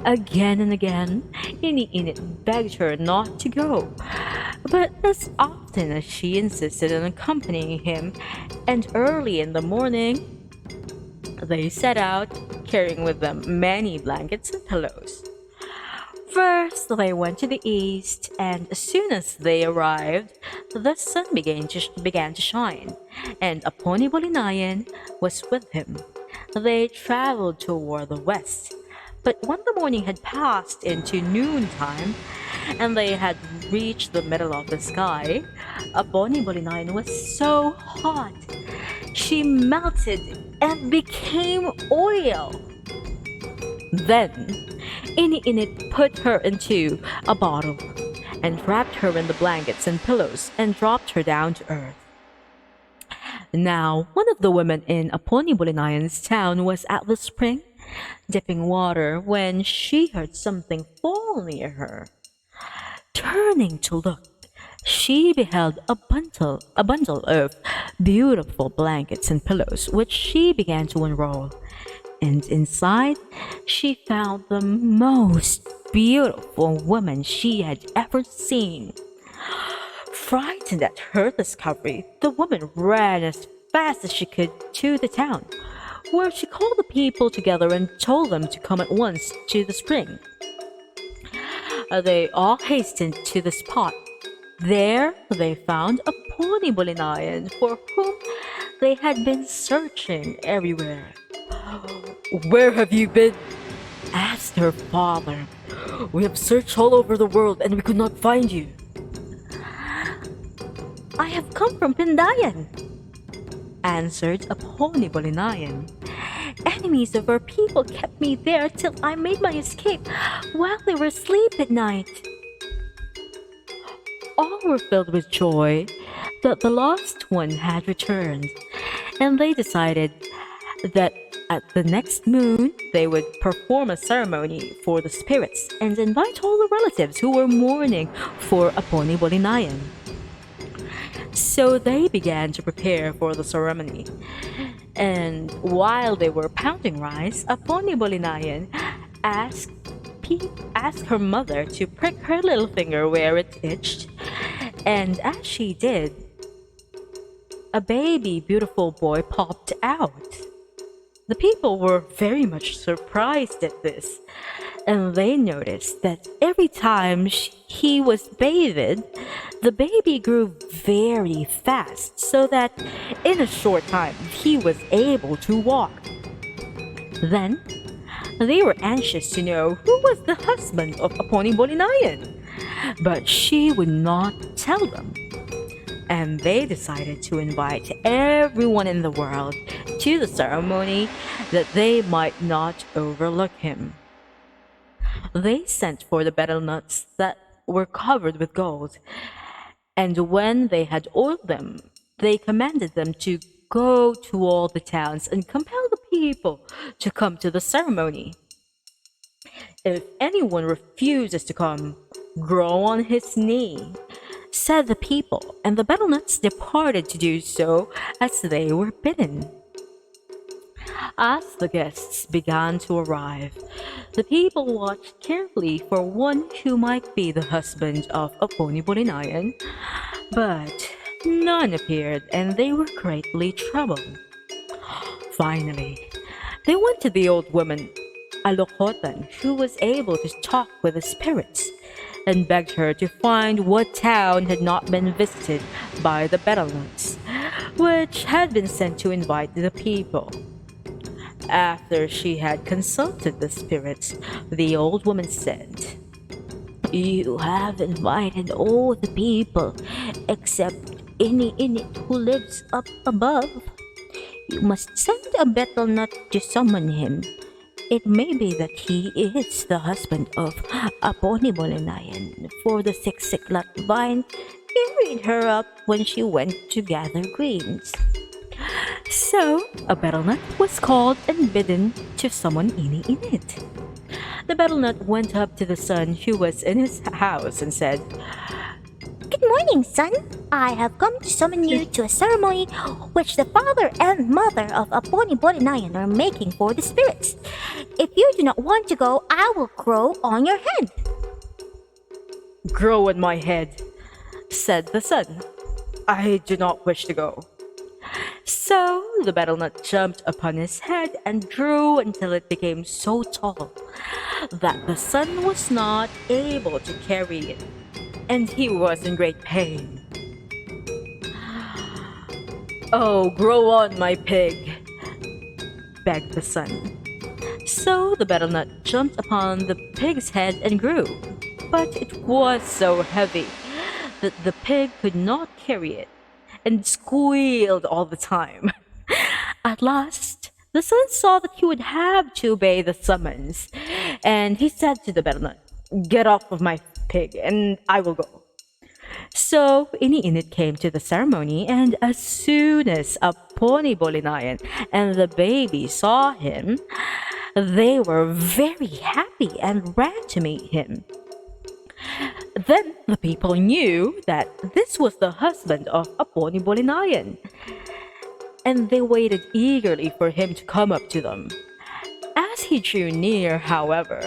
Again and again, Ini Init begged her not to go. But as often as she insisted on accompanying him, and early in the morning, they set out, carrying with them many blankets and pillows. First, they went to the east, and as soon as they arrived, the sun began to shine, and Aponi Bolinayan was with him. They traveled toward the west, but when the morning had passed into noontime, and they had reached the middle of the sky, Aponi Bolinayan was so hot, she melted and became oil. Then, Ini Init put her into a bottle and wrapped her in the blankets and pillows and dropped her down to earth. Now, one of the women in Aponi Bolinayan's town was at the spring, dipping water, when she heard something fall near her. Turning to look, she beheld a bundle of beautiful blankets and pillows, which she began to unroll. And inside, she found the most beautiful woman she had ever seen. Frightened at her discovery, the woman ran as fast as she could to the town, where she called the people together and told them to come at once to the spring. They all hastened to the spot. There they found a pony Bolinayan for whom they had been searching everywhere. Where have you been? Asked her father. We have searched all over the world and we could not find you. I have come from Pindayan, answered a pony Bolinayan. Enemies of our people kept me there till I made my escape while they were asleep at night. All were filled with joy that the lost one had returned, and they decided that at the next moon they would perform a ceremony for the spirits and invite all the relatives who were mourning for Aponi Bolinayan. So they began to prepare for the ceremony, and while they were pounding rice, Aponi Bolinayan asked her mother to prick her little finger where it itched, and as she did, a baby beautiful boy popped out. The people were very much surprised at this, and they noticed that every time he was bathed, the baby grew very fast, so that in a short time he was able to walk. Then they were anxious to know who was the husband of Aponi Bolinayan, but she would not tell them. And they decided to invite everyone in the world to the ceremony that they might not overlook him. They sent for the betel nuts that were covered with gold, and when they had oiled them, they commanded them to go to all the towns and compel the people to come to the ceremony. If anyone refuses to come, grow on his knee, said the people, and the betel nuts departed to do so as they were bidden. As the guests began to arrive, the people watched carefully for one who might be the husband of Aponi Bolinayan, but none appeared and they were greatly troubled. Finally, they went to the old woman, Alokotan, who was able to talk with the spirits, and begged her to find what town had not been visited by the betel nuts, which had been sent to invite the people. After she had consulted the spirits, the old woman said, "You have invited all the people except any Init who lives up above. You must send a betel nut to summon him. It may be that he is the husband of Aponi Bolinayan, for the six-siklat vine carried her up when she went to gather greens." So a betel nut was called and bidden to summon Ini Init. The betel nut went up to the son who was in his house and said, Good morning, son. I have come to summon you to a ceremony which the father and mother of Aponi Bolinayan are making for the spirits. If you do not want to go, I will grow on your head. "Grow on my head," said the son. "I do not wish to go." So the betel nut jumped upon his head and grew until it became so tall that the son was not able to carry it, and he was in great pain. "Oh, grow on, my pig," begged the son. So the betel nut jumped upon the pig's head and grew, but it was so heavy that the pig could not carry it and squealed all the time. At last, the son saw that he would have to obey the summons, and he said to the betel nut, "Get off of my pig, and I will go." So Ini Init came to the ceremony, and as soon as Aponi Bolinayan and the baby saw him, they were very happy and ran to meet him. Then the people knew that this was the husband of Aponi Bolinayan, and they waited eagerly for him to come up to them. As he drew near, however,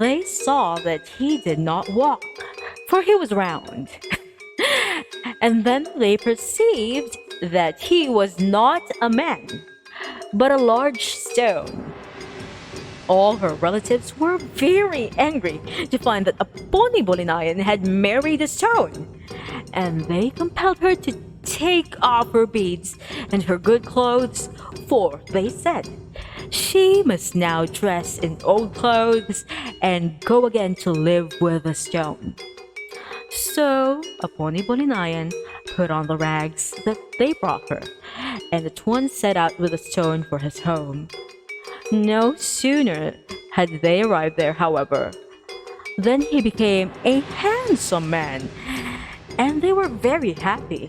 they saw that he did not walk, for he was round. And then they perceived that he was not a man, but a large stone. All her relatives were very angry to find that Aponi Bolinayan had married a stone, and they compelled her to take off her beads and her good clothes, for, they said, she must now dress in old clothes and go again to live with a stone. So Aponi Bolinayan put on the rags that they brought her, and the twin set out with a stone for his home. No sooner had they arrived there, however, than he became a handsome man, and they were very happy.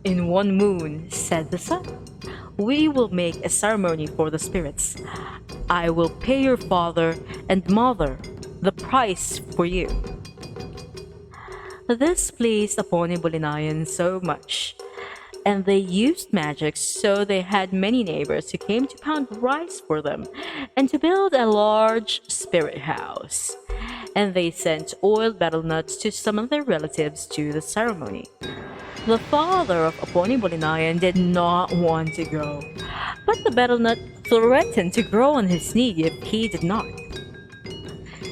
"In one moon," said the son, "we will make a ceremony for the spirits. I will pay your father and mother the price for you." This pleased Aponi Bolinayan so much, and they used magic, so they had many neighbors who came to pound rice for them and to build a large spirit house. And they sent oiled betel nuts to summon their relatives to the ceremony. The father of Aponi Bolinayan did not want to go, but the betel nut threatened to grow on his knee if he did not.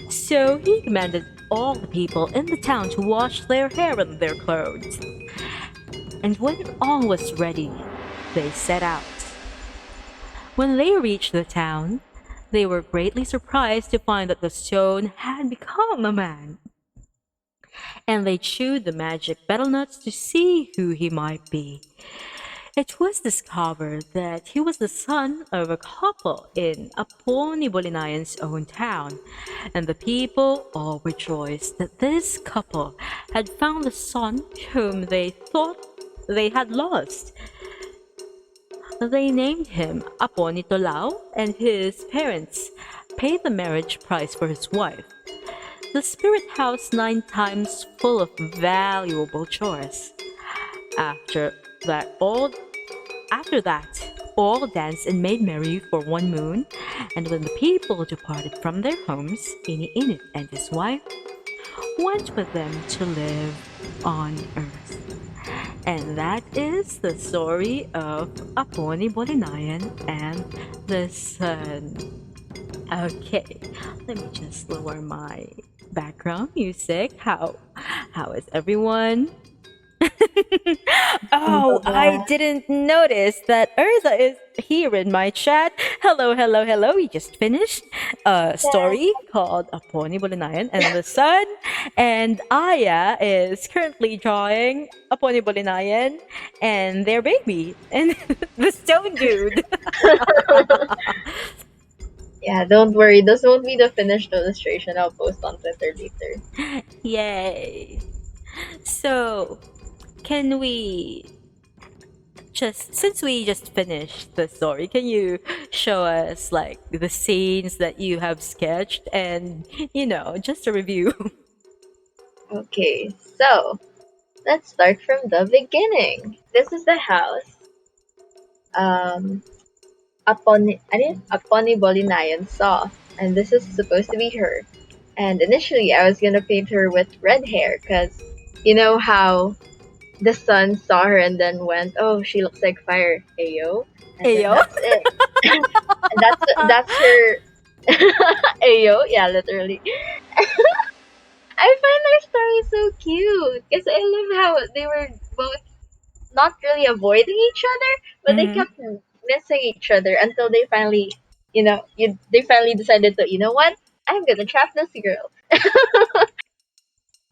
So he commanded all the people in the town to wash their hair and their clothes. And when all was ready, they set out. When they reached the town, they were greatly surprised to find that the stone had become a man. And they chewed the magic betel nuts to see who he might be. It was discovered that he was the son of a couple in Aponi Bolinayan's own town, and the people all rejoiced that this couple had found the son whom they thought they had lost. They named him Aponi Tolao, and his parents paid the marriage price for his wife. The spirit house 9 times full of valuable chores. After that, all danced and made merry for 1 moon, and when the people departed from their homes, Iniinit and his wife went with them to live on earth. And that is the story of Aponi Bolinayan and the sun. Okay, let me just lower my background music. How is everyone? Oh, I didn't notice that Urza is here in my chat. Hello, hello, hello. We just finished a story called Aponi Bolinayan and the Sun. And Aya is currently drawing Aponi Bolinayan and their baby and the stone dude. Yeah, don't worry. This won't be the finished illustration. I'll post on Twitter later. Yay. So, can we since we just finished the story, can you show us like the scenes that you have sketched and just a review? Okay, so let's start from the beginning. This is the house. Aponi Bolinayan saw, and this is supposed to be her. And initially, I was gonna paint her with red hair, cause you know how the sun saw her and then went, "Oh, she looks like fire, ayo," and then Ayo? that's it. And that's her. Ayo, yeah, literally. I find their story so cute because I love how they were both not really avoiding each other, but they Mm-hmm. kept missing each other until they finally, they finally decided to, you know what? I'm gonna trap this girl.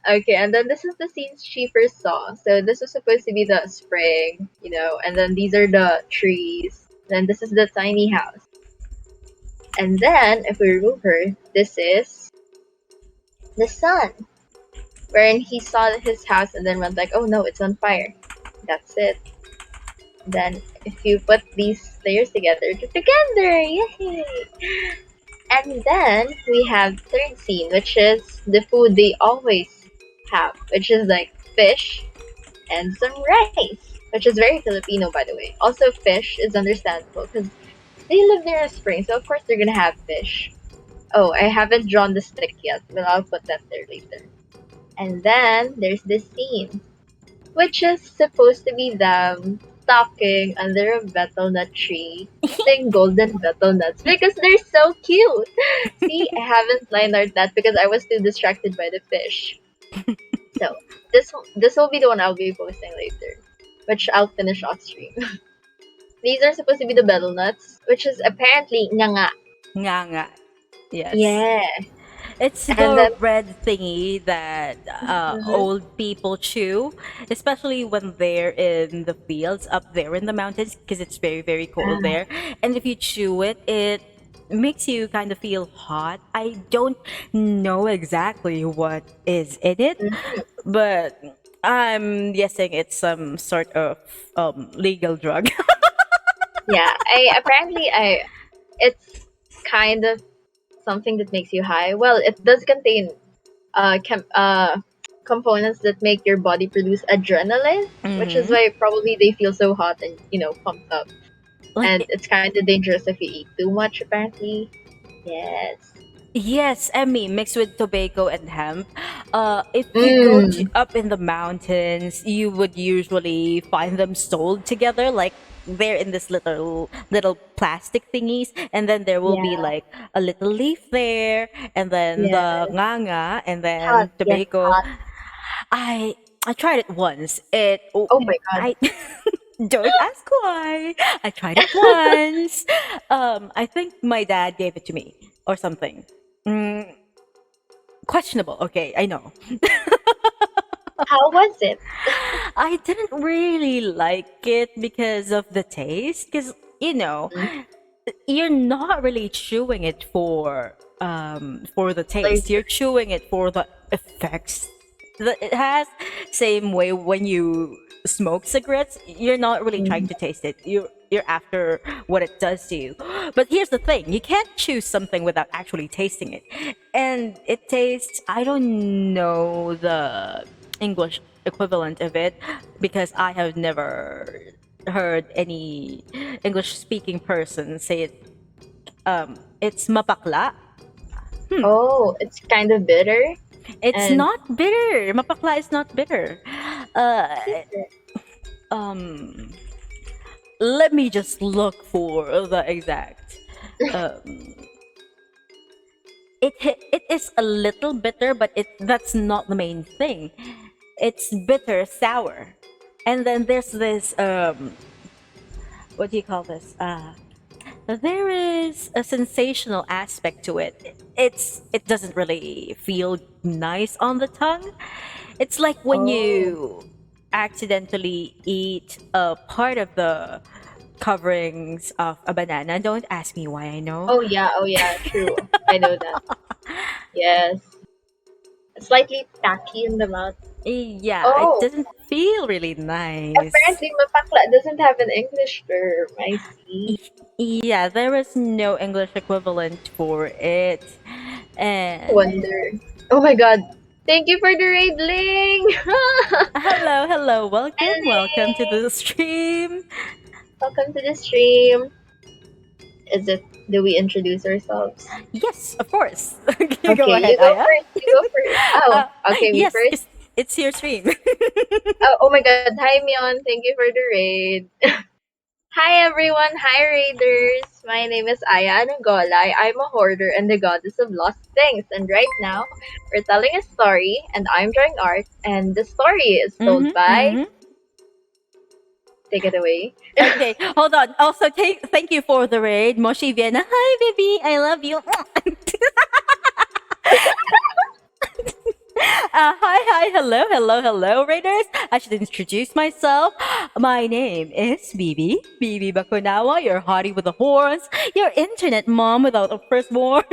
Okay, and then this is the scenes she first saw. So this was supposed to be the spring, and then these are the trees. Then this is the tiny house. And then if we remove her, this is the sun. Wherein he saw his house and then went like, oh no, it's on fire. That's it. Then if you put these layers together, yay! And then we have third scene, which is the food they always have, which is like fish and some rice, which is very Filipino, by the way. Also, fish is understandable because they live near a spring, so of course they're gonna have fish. Oh, I haven't drawn the stick yet, but I'll put that there later. And then there's this scene, which is supposed to be them talking under a betel nut tree, eating golden betel nuts because they're so cute. See, I haven't line art that because I was too distracted by the fish. So this will be the one I'll be posting later, which I'll finish off stream. These are supposed to be the betel nuts, which is apparently nga. Nga nga. Yes. Yeah. It's And the then red thingy that old people chew, especially when they're in the fields up there in the mountains because it's very, very cold there. And if you chew it, it makes you kind of feel hot. I don't know exactly what is in it, but I'm guessing it's some sort of legal drug. yeah, it's kind of something that makes you high. Well, it does contain components that make your body produce adrenaline, which is Mhm. why probably they feel so hot and pumped up. And Like, it's kind of dangerous if you eat too much. Apparently, yes. yes, Emmy mixed with tobacco and hemp. If you go Mm. up in the mountains, you would usually find them sold together, like they're in this little plastic thingies, and then there will be Yeah. like a little leaf there, and then Yeah. the nganga, and then Hot. Yes, tomato. hot. I I tried it once. It oh, Oh my god. I don't ask why. I tried it once. I think my dad gave it to me or something. Mm, questionable. Okay, I know. How was it? I didn't really like it because of the taste. Because Mm, you're not really chewing it for the taste. flavor. You're chewing it for the effects that it has. Same way when you smoke cigarettes, you're not really trying Mm. to taste it. You're after what it does to you. But here's the thing: you can't choose something without actually tasting it, and it tastes. I don't know the English equivalent of it because I have never heard any English speaking person say it. It's mapakla. Oh, it's kind of bitter It's and not bitter. Mapakla is not bitter. Uh, um, let me just look for the exact. Um, it is a little bitter, but that's not the main thing. It's bitter sour, and then there's this what do you call this? There is a sensational aspect to it. It doesn't really feel nice on the tongue. It's like when oh. you accidentally eat a part of the coverings of a banana. Don't ask me why I know. Oh yeah, true. I know that. Yes. Slightly tacky in the mouth. Yeah, it Oh, doesn't feel really nice. apparently mapakla doesn't have an English term. I see. Yeah, there is no English equivalent for it. And Wonder. Oh my god. Thank you for the raid link. hello, welcome to Link. the stream. Welcome to the stream. Is it? Do we introduce ourselves? Yes, of course. You go Okay, you ahead, go Aya. first. You go first. Oh, okay, me Yes, first. it's your stream. Oh my god. Hi, Mion. Thank you for the raid. Hi everyone, hi raiders! My name is Aya Anugolay. I'm a hoarder and the goddess of lost things. And right now, we're telling a story, and I'm drawing art. And the story is told by. Mm-hmm. Take it away. Okay, hold on. Also, thank you for the raid, Moshi Vienna. Hi, baby, I love you. Hello, Raiders. I should introduce myself. My name is Bibi Bakunawa, your hottie with the horns, your internet mom without a firstborn.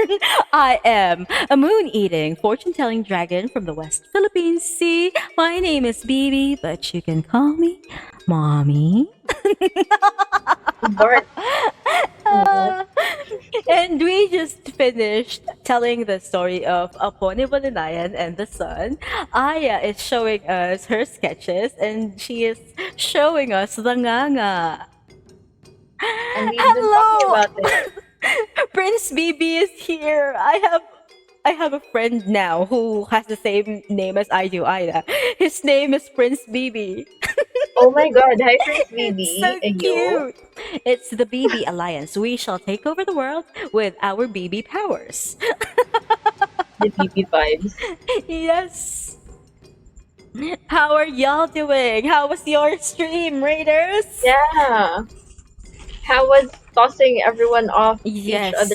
I am a moon-eating, fortune-telling dragon from the West Philippine Sea. My name is Bibi, but you can call me Mommy. Bart. Oh, Uh, and we just finished telling the story of Apone Balinayan and the sun. Aya is showing us her sketches and she is showing us the nganga. and we've been talking Hello! about it. Prince BB is here. I have a friend now who has the same name as I do, Ida. His name is Prince BB. Oh my god, hi Prince It's BB. so Ayo. cute. It's the BB Alliance. We shall take over the world with our BB powers. The BB vibes. Yes. How are y'all doing? How was your stream, Raiders? Yeah. How was tossing everyone off each other, Yes.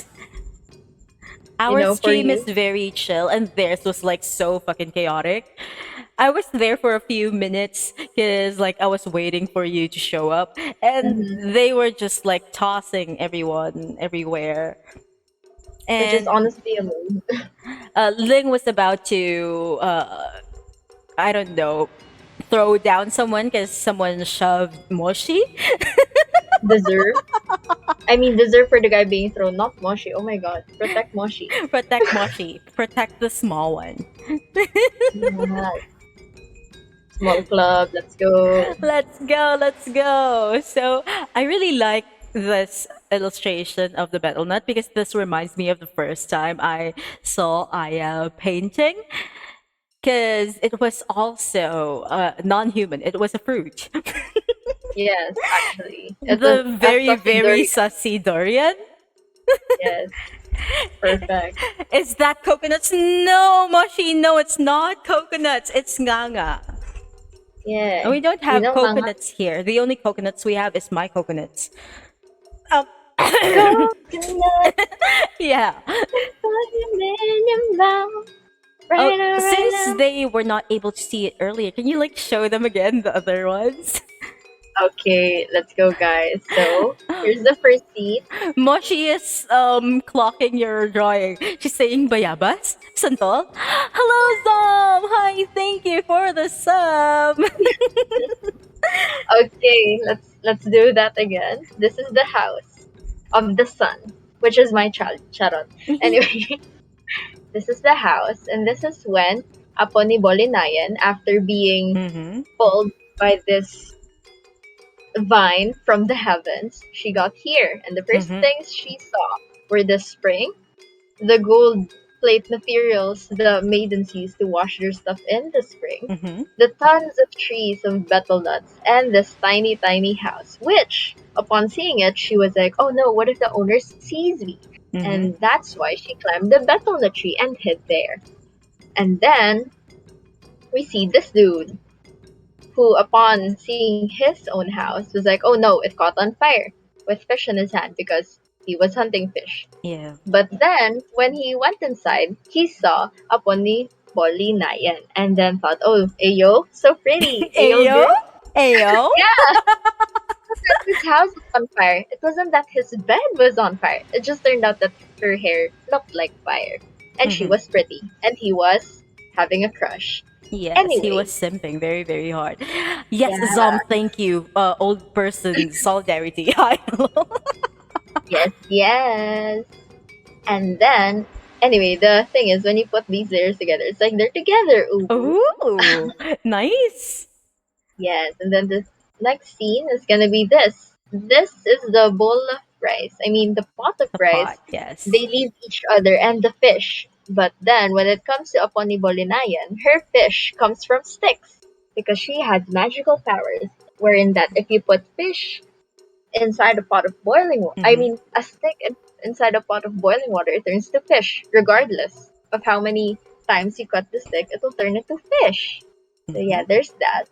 Our for stream is you? very chill, and theirs was like so fucking chaotic. I was there for a few minutes because like I was waiting for you to show up, and Hmm. they were just like tossing everyone everywhere. Which is And honestly a mood. Ling was about to, I don't know, throw down someone because someone shoved Moshi. Deserve. I mean, deserve for the guy being thrown, not Moshi. Oh my god. Protect Moshi. Protect Moshi. Protect the small one. Yeah. Small club, let's go. Let's go, let's go. So I really like this illustration of the betel nut because this reminds me of the first time I saw Aya painting because it was also non-human. It was a fruit. Yes, actually. It was The a very, sussy very Dorian. sussy Dorian. Yes, perfect. Is that coconuts? No, Moshi, no, it's not coconuts. It's nganga. Yeah. And we don't You have know, Manga? coconuts here. The only coconuts we have is my coconuts. Um, Coconut, yeah. put in your mouth. Oh, Right now, right since now. they were not able to see it earlier, can you like show them again the other ones? Okay, let's go, guys. So, here's the first scene. Moshi is clocking your drawing. She's saying bayabas, santol. Hello, Zom. Hi, thank you for the sub. Okay, let's do that again. This is the house of the sun, which is my child, Sharon. Anyway, this is the house, and this is when Aponi Bolinayan, after being Mm-hmm. pulled by this vine from the heavens, she got here, and the first Mm-hmm. things she saw were the spring, the gold plate materials the maidens used to wash their stuff in the spring, Mm-hmm. the tons of trees of betel nuts, and this tiny, tiny house, which, upon seeing it, she was like, oh no, what if the owner sees me? Mm-hmm. And that's why she climbed the betel nut tree and hid there. And then we see this dude, who, upon seeing his own house, was like, oh no, it caught on fire, with fish in his hand because he was hunting fish. Yeah. But then, when he went inside, he saw Aponi Bolinayan and then thought, oh, Ayo, so pretty. Ayo, Ayo? girl. Ayo? Yeah, his house was on fire. It wasn't that his bed was on fire. It just turned out that her hair looked like fire. And she Mm-hmm. was pretty. And he was having a crush. Yes, he was Anyway, simping very, very hard. Yes, yeah, Zom, thank you. Old person solidarity. Hi, hello. yes, yes. And then, anyway, the thing is, when you put these layers together, it's like they're together. Ooh. Ooh, nice. Yes, and then the next scene is gonna be this. This is the bowl of rice. I mean, the pot of The rice. pot, yes. They leave each other and the fish. But then, when it comes to Aponi Bolinayan, her fish comes from sticks because she has magical powers. Wherein that if you put fish inside a pot of boiling water, I Mm-hmm. mean, a stick inside a pot of boiling water, it turns to fish, regardless of how many times you cut the stick. It will turn into fish. So Mm-hmm. yeah, there's that,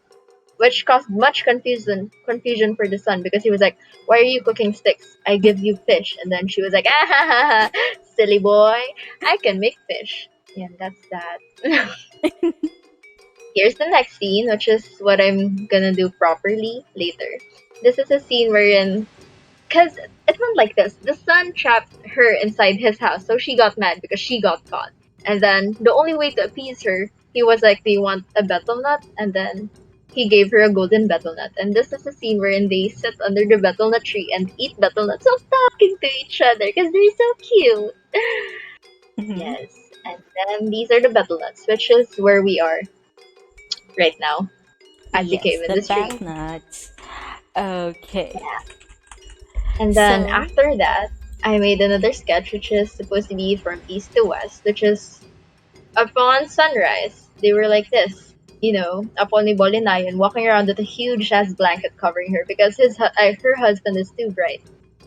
which caused much confusion for the son because he was like, "Why are you cooking sticks? I give you fish." And then she was like, "Ah ha ha ha, silly boy, I can make fish." Yeah, that's that. Here's the next scene, which is what I'm gonna do properly later. This is a scene wherein, cause it went like this: the son trapped her inside his house, so she got mad because she got caught. And then the only way to appease her, he was like, "Do you want a betel nut?" And then he gave her a golden betel nut. And this is a scene wherein they sit under the betel nut tree and eat betel nuts while talking to each other because they're so cute. Mm-hmm. Yes. And then these are the betel nuts, which is where we are right now as we Yes, came in the the stream. battle nuts. Okay. And then So, after that, I made another sketch which is supposed to be from east to west, which is upon sunrise. They were like this, upon ni Bolinayan walking around with a huge ass blanket covering her because her husband is too bright.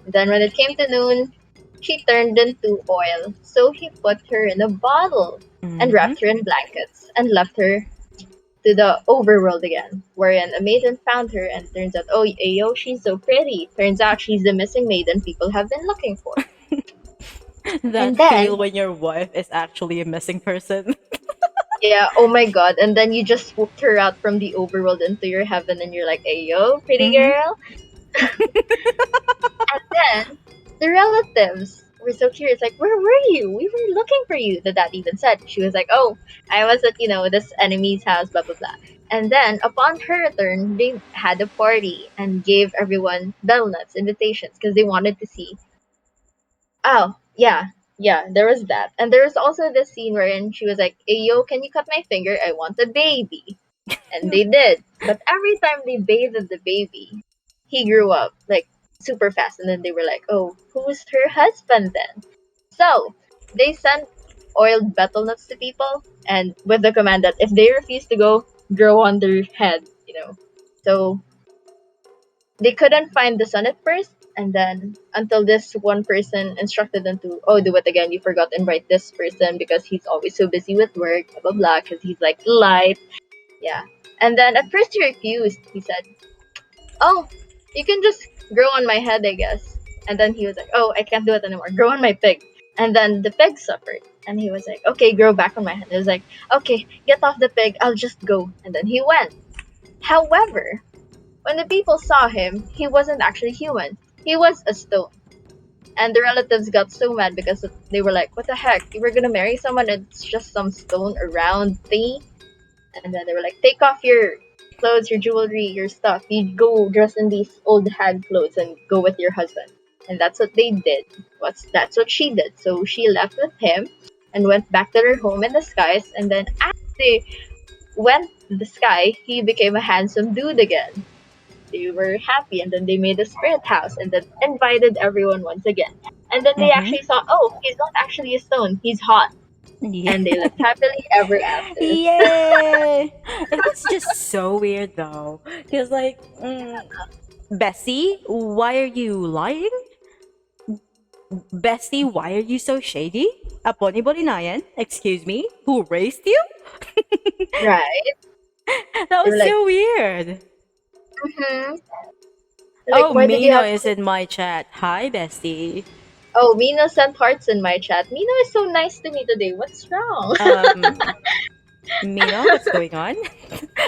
Then when it came to noon, she turned into oil, so he put her in a bottle and mm-hmm. wrapped her in blankets and left her to the overworld again, wherein a maiden found her and turns out, oh, Ayo, she's so pretty. Turns out she's the missing maiden people have been looking for. That And feel then, when your wife is actually a missing person. yeah, oh my god, and then you just swooped her out from the overworld into your heaven and you're like, Ayo, pretty Mm-hmm. girl. And then, the relatives were so curious, like, where were you? We were looking for you. The dad even said. She was like, oh, I was at, this enemy's house, blah, blah, blah. And then, upon her return, they had a party and gave everyone bell nuts, invitations, because they wanted to see. Oh, yeah, yeah, there was that. And there was also this scene wherein she was like, hey, yo, can you cut my finger? I want a baby. And they did. But every time they bathed the baby, he grew up like super fast. And then they were like, oh, who's her husband then? So they sent oiled betel nuts to people and with the command that if they refuse to go, grow on their head. So they couldn't find the son at first, and then until this one person instructed them to, oh, do it again. You forgot to invite this person because he's always so busy with work, blah blah blah. Because he's like light, yeah. And then at first he refused. He said, oh, you can just grow on my head, I guess. And then he was like, oh, I can't do it anymore. Grow on my pig. And then the pig suffered. And he was like, okay, grow back on my head. It was like, okay, get off the pig. I'll just go. And then he went. However, when the people saw him, he wasn't actually human. He was a stone. And the relatives got so mad because they were like, what the heck? You were gonna marry someone and it's just some stone around thingy? And then they were like, take off your clothes, your jewelry, your stuff. You go dress in these old hag clothes and go with your husband. And that's what they did. That's what she did. So she left with him and went back to their home in the skies. And then after they went to the sky, he became a handsome dude again. They were happy, and then they made a spirit house and then invited everyone once again. And then they Mm-hmm. actually saw, oh, he's not actually a stone, he's hot. Yeah. And they lived happily ever after. Yay! It was just so weird though. Because, like, Bessie, why are you lying? Bessie, why are you so shady? Aponi Bolinayan, excuse me, who raised you? Right? That They was were like, so weird. mm-hmm. Like, Oh, why did you Mino have is to? in my chat. Hi, Bestie. Oh, Mino sent hearts in my chat. Mino is so nice to me today. What's wrong? Um, Mino, what's going on?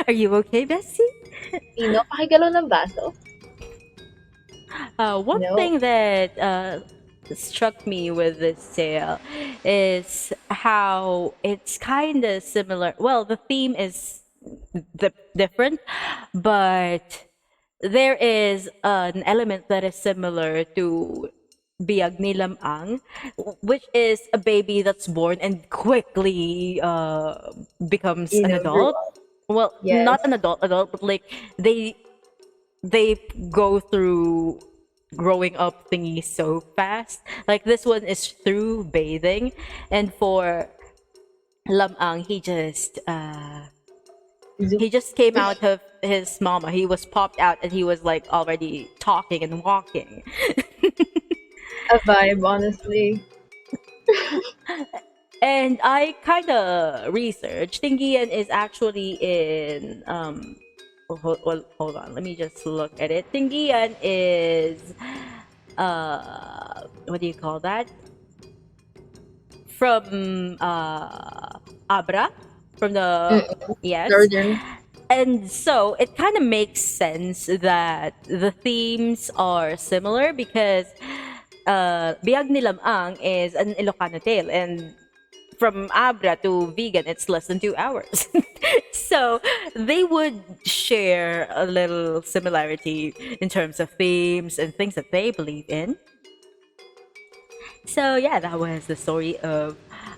Are you okay, Bessie? Mino, pakigalaw ng baso. One No. thing that struck me with this tale is how it's kind of similar. Well, the theme is different, but there is an element that is similar to Biag ni Lamang, which is a baby that's born and quickly becomes You an know, grew adult. up. Well, Yes. not an adult, but like they they go through growing up thingy so fast. Like this one is through bathing, and for Lamang, Zoop. he just came out of his mama. He was popped out, and he was like already talking and walking. A vibe, honestly. And I kind of researched. Tingian is actually in hold on. Let me just look at it. Tingian is what do you call that? From Abra, from the Mm-mm. yes. Northern. And so it kind of makes sense that the themes are similar because Biag ni Lamang is an Ilocano tale, and from Abra to Vegan, it's less than 2 hours. So they would share a little similarity in terms of themes and things that they believe in. So yeah, that was the story of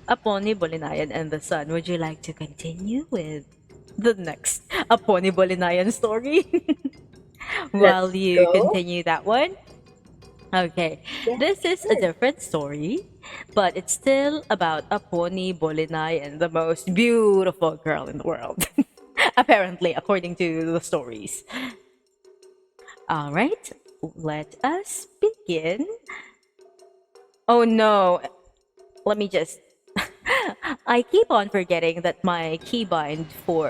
Aponi Bolinayan and the Sun. Would you like to continue with the next Aponi Bolinayan story while Let's you go. continue that one? Okay, Yeah, this is a sure. different story, but it's still about Aponi Bolinayan, the most beautiful girl in the world. Apparently, according to the stories. All right, let us begin. Oh no, let me just I keep on forgetting that my keybind for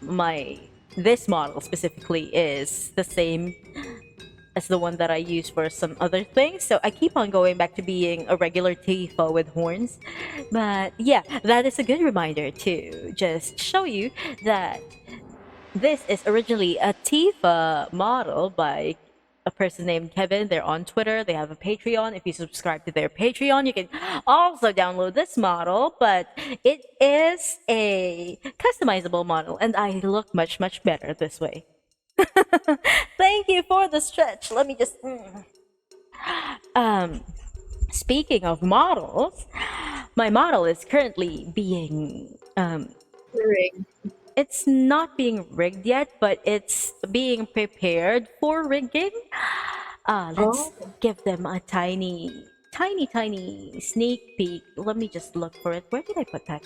my this model specifically is the same as the one that I use for some other things. So I keep on going back to being a regular Tifa with horns. But yeah, that is a good reminder to just show you that this is originally a Tifa model by a person named Kevin. They're on Twitter. They have a Patreon. If you subscribe to their Patreon, you can also download this model, but it is a customizable model, and I look much, much better this way. Thank you for the stretch. Let me just. Um, Speaking of models, my model is currently being Rig. it's not being rigged yet, but it's being prepared for rigging. Let's Oh, give them a tiny, tiny, tiny sneak peek. Let me just look for it. Where did I put that?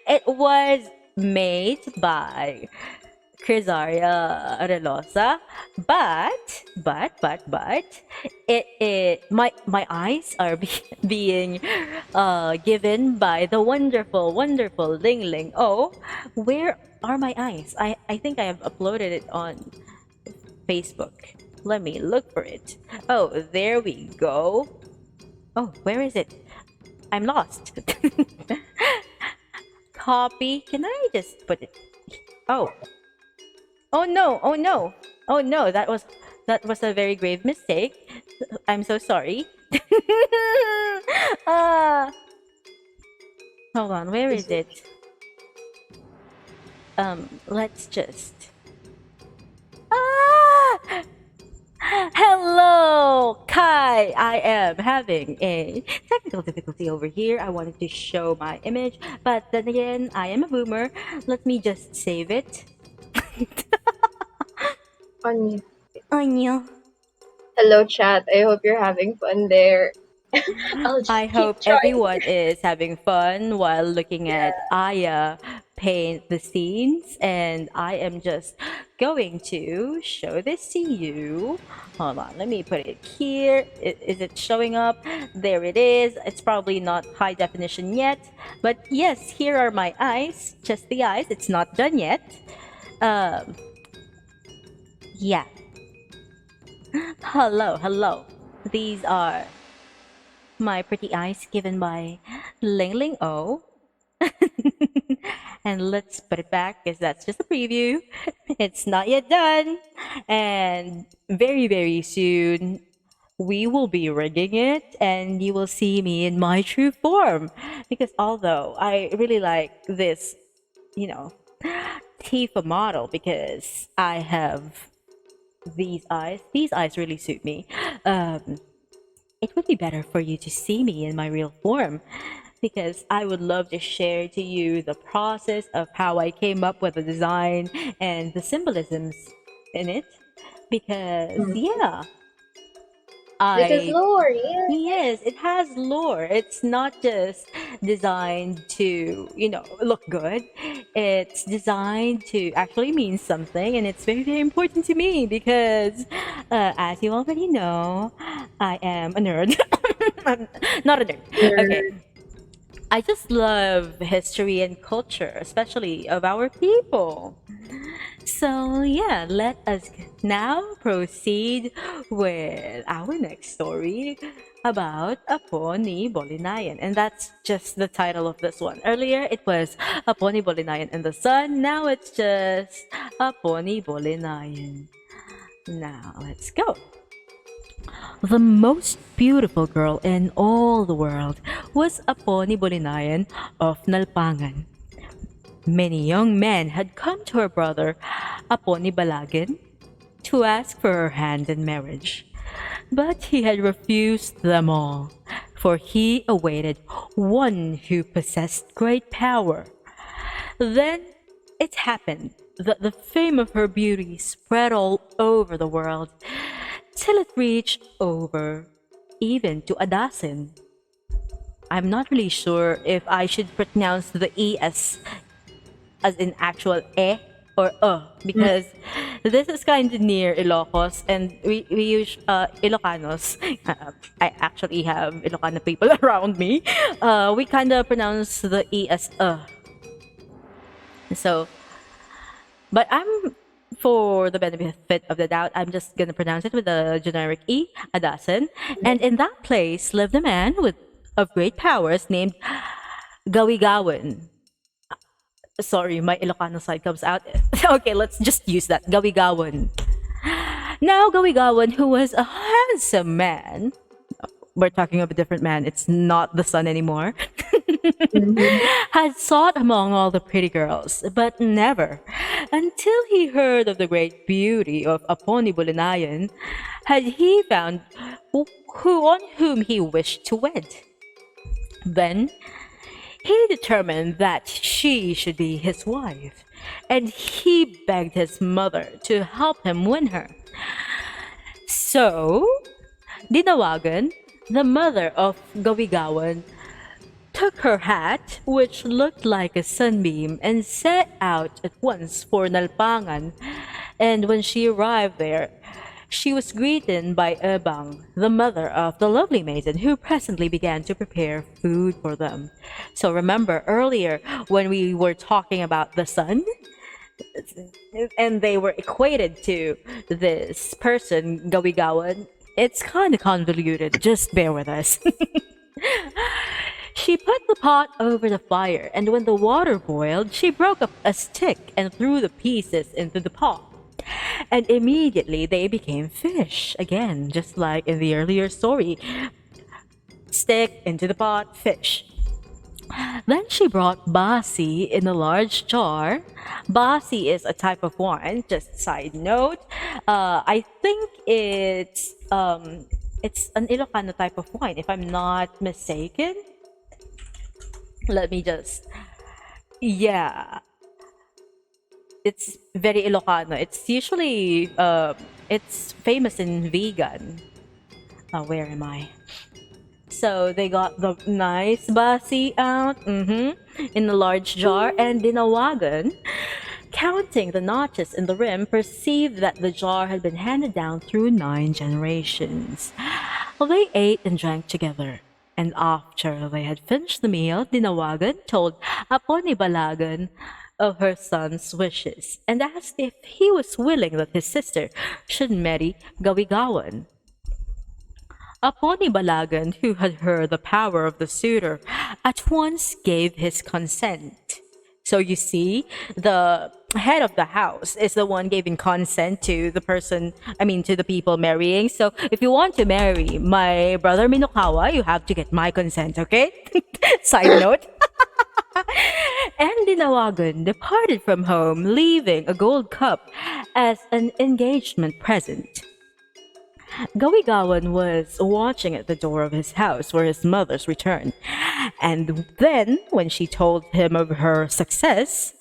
It was made by Crisaria Relosa, but my eyes are being given by the wonderful Ling Ling. Oh, where are my eyes? I think I have uploaded it on Facebook. Let me look for it. Oh, there we go. Oh, where is it? I'm lost. Copy. Can I just put it? Oh, oh no, oh no, oh no, that was a very grave mistake. I'm so sorry. uh, hold on, where is it? Let's just. Ah! Hello, Kai. I am having a technical difficulty over here. I wanted to show my image, but then again, I am a boomer. Let me just save it. On Anya. hello chat. I hope you're having fun there. I'll I just keep hope trying. everyone is having fun while looking at Aya paint the scenes, and I am just going to show this to you. Hold on, let me put it here. Is it showing up? There it is. It's probably not high definition yet, but yes, here are my eyes. Just the eyes. It's not done yet. Um, yeah. Hello. These are my pretty eyes given by Ling Ling O. And let's put it back because that's just a preview. It's not yet done. And very soon we will be rigging it and you will see me in my true form. Because although I really like this, you know, Tifa model because I have these eyes really suit me. It would be better for you to see me in my real form because I would love to share to you the process of how I came up with the design and the symbolisms in it. Because, Mm. yeah, Because I Lord, yeah. yes, it has lore. It's not just designed to, look good. It's designed to actually mean something, and it's very important to me because, as you already know, I am a nerd. I'm not a nerd. Okay. Nerd. I just love history and culture, especially of our people. So, yeah, let us now proceed with our next story about Apo ni Bolinayan. And that's just the title of this one. Earlier, it was Apo ni Bolinayan and the Sun. Now it's just Apo ni Bolinayan. Now, let's go. The most beautiful girl in all the world was Apo ni Bolinayan of Nalpangan. Many young men had come to her brother, Apo ni Balagan, to ask for her hand in marriage. But he had refused them all, for he awaited one who possessed great power. Then it happened that the fame of her beauty spread all over the world, till it reached over even to Adasin. I'm not really sure if I should pronounce the E as in actual or Mm. because this is kind of near Ilocos and we use Ilocanos. I actually have Ilocano people around me. We kind of pronounce the E as So, but for the benefit of the doubt, I'm just gonna pronounce it with the generic E, Adasan. And in that place lived a man of great powers named Gawigawan. Sorry, my Ilocano side comes out. Okay, let's just use that. Gawigawan. Now, Gawigawan, who was a handsome man, we're talking of a different man, it's not the son anymore, Mhm. had sought among all the pretty girls, but never, until he heard of the great beauty of Aponi Bulinayan, had he found on whom he wished to wed. Then he determined that she should be his wife, and he begged his mother to help him win her. So, Dinawagan, the mother of Gawigawan, took her hat, which looked like a sunbeam, and set out at once for Nalpangan. And when she arrived there, she was greeted by Ebang, the mother of the lovely maiden, who presently began to prepare food for them. So remember earlier when we were talking about the sun? And they were equated to this person, Gawigawan. It's kind of convoluted. Just bear with us. She put the pot over the fire, and when the water boiled, she broke up a stick and threw the pieces into the pot. And immediately they became fish again, just like in the earlier story. Stick into the pot, fish. Then she brought basi in a large jar. Basi is a type of wine. Just side note, I think it's an Ilocano type of wine, if I'm not mistaken. Let me just, yeah, it's very Ilocano. It's usually it's famous in vegan. Where am I? So they got the nice basi out in a large jar, and Dinawagan, counting the notches in the rim, perceived that the jar had been handed down through 9 generations. They ate and drank together, and after they had finished the meal, Dinawagan told Balagan of her son's wishes, and asked if he was willing that his sister should marry Gawigawan. Balagan, who had heard the power of the suitor, at once gave his consent. So you see, the head of the house is the one giving consent to the person, to the people marrying. So if you want to marry my brother Minokawa, you have to get my consent, okay? Side note. And Dinawagan departed from home, leaving a gold cup as an engagement present. Gawigawan was watching at the door of his house for his mother's return, and then, when she told him of her success,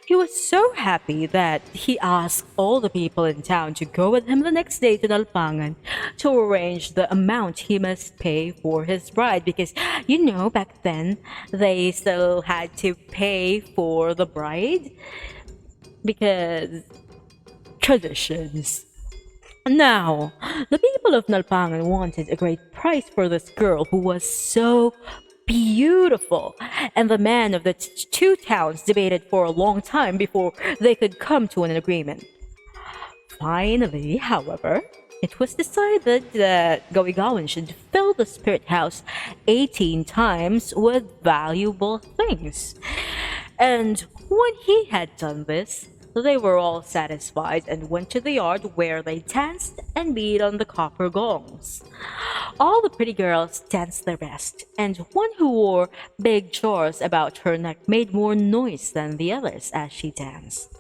he was so happy that he asked all the people in town to go with him the next day to Nalpangan to arrange the amount he must pay for his bride, because, back then, they still had to pay for the bride, because traditions. Now, the people of Nalpangan wanted a great price for this girl who was so beautiful, and the men of the two towns debated for a long time before they could come to an agreement. Finally, however, it was decided that Gawigawan should fill the spirit house 18 times with valuable things. And when he had done this, they were all satisfied and went to the yard, where they danced and beat on the copper gongs. All the pretty girls danced their best, and one who wore big jars about her neck made more noise than the others as she danced.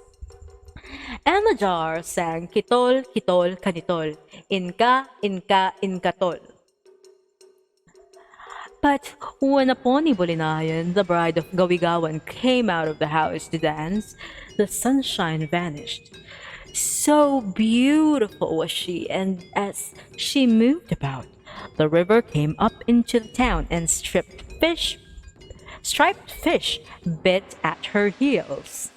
And the jar sang kitol, kitol, kanitol, inka, inka, inkatol. But when Aponi Bolinayan, the bride of Gawigawan, came out of the house to dance, the sunshine vanished. So beautiful was she, and as she moved about, the river came up into the town, and striped fish bit at her heels.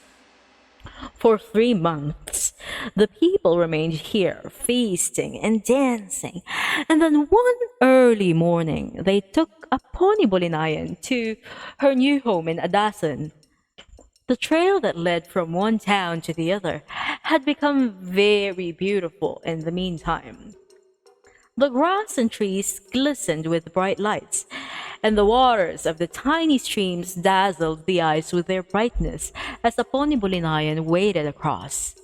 For 3 months, the people remained here, feasting and dancing, and then one early morning, they took Aponi Bolinayan to her new home in Adasan. The trail that led from one town to the other had become very beautiful in the meantime. The grass and trees glistened with bright lights, and the waters of the tiny streams dazzled the eyes with their brightness as Aponi Bolinayan waded across.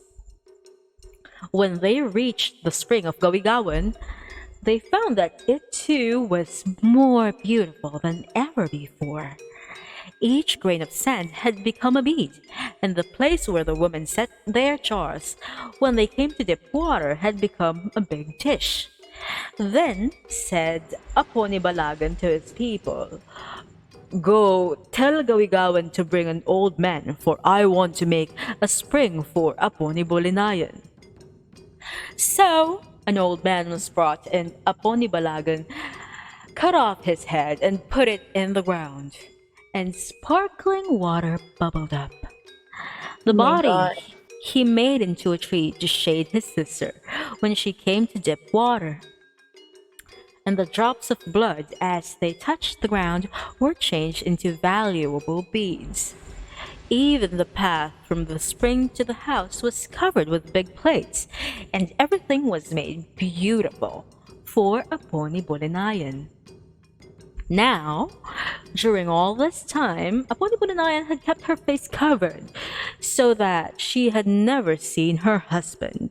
When they reached the spring of Gawigawan, they found that it too was more beautiful than ever before. Each grain of sand had become a bead, and the place where the women set their jars when they came to dip water had become a big dish. Then said Aponi Balagan to his people, "Go tell Gawigawan to bring an old man, for I want to make a spring for Aponi Bolinayan." So an old man was brought, and Aponi Balagan cut off his head and put it in the ground. and sparkling water bubbled up. The Oh my body god. he made into a tree to shade his sister when she came to dip water, and the drops of blood as they touched the ground were changed into valuable beads. Even the path from the spring to the house was covered with big plates, and everything was made beautiful for Aponi Bolinayan. Now, during all this time, Aponi Bolinayan had kept her face covered so that she had never seen her husband.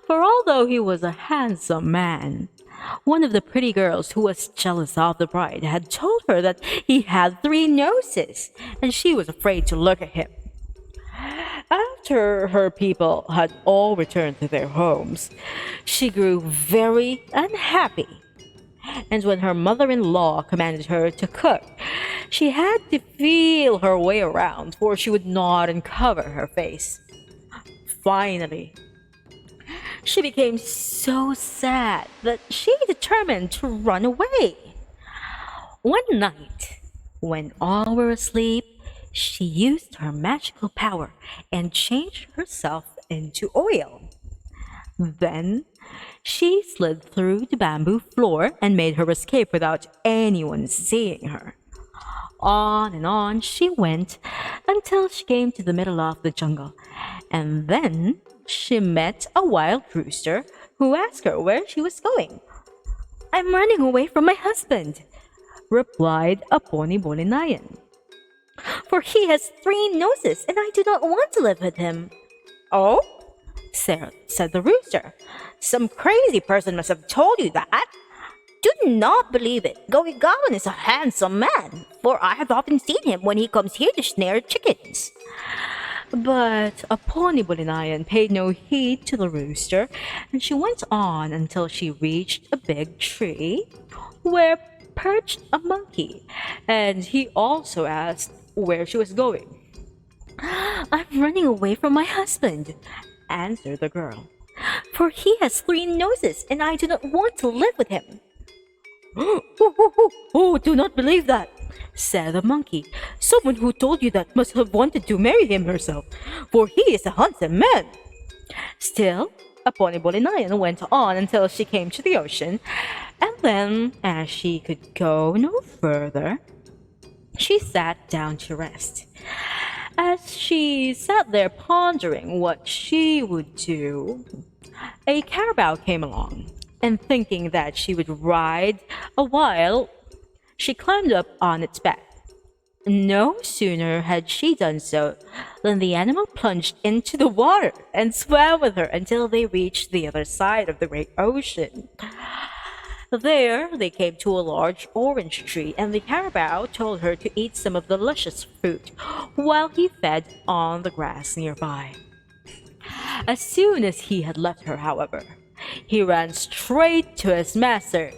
For although he was a handsome man, one of the pretty girls who was jealous of the bride had told her that he had three noses, and she was afraid to look at him. After her people had all returned to their homes, she grew very unhappy. And when her mother in law commanded her to cook, she had to feel her way around, for she would not uncover her face. Finally, she became so sad that she determined to run away. One night, when all were asleep, she used her magical power and changed herself into oil. Then she slid through the bamboo floor and made her escape without anyone seeing her. On and on she went until she came to the middle of the jungle, and then she met a wild rooster who asked her where she was going. "I'm running away from my husband," replied Aponi Bolinayan, "for he has three noses and I do not want to live with him." "Oh?" said the rooster. "Some crazy person must have told you that." "Do not believe it. Gowigawan is a handsome man, for I have often seen him when he comes here to snare chickens." But Aponi Bolinayan paid no heed to the rooster, and she went on until she reached a big tree where perched a monkey, and he also asked where she was going. "I'm running away from my husband," answered the girl, "for he has three noses and I do not want to live with him." Oh, do not believe that," said the monkey. "Someone who told you that must have wanted to marry him herself, for he is a handsome man." Still, Aponi Bolinayan went on until she came to the ocean, and then, as she could go no further, she sat down to rest. As she sat there pondering what she would do, a carabao came along, and thinking that she would ride a while, she climbed up on its back. No sooner had she done so than the animal plunged into the water and swam with her until they reached the other side of the great ocean. There they came to a large orange tree, and the carabao told her to eat some of the luscious fruit while he fed on the grass nearby. As soon as he had left her, however, he ran straight to his master,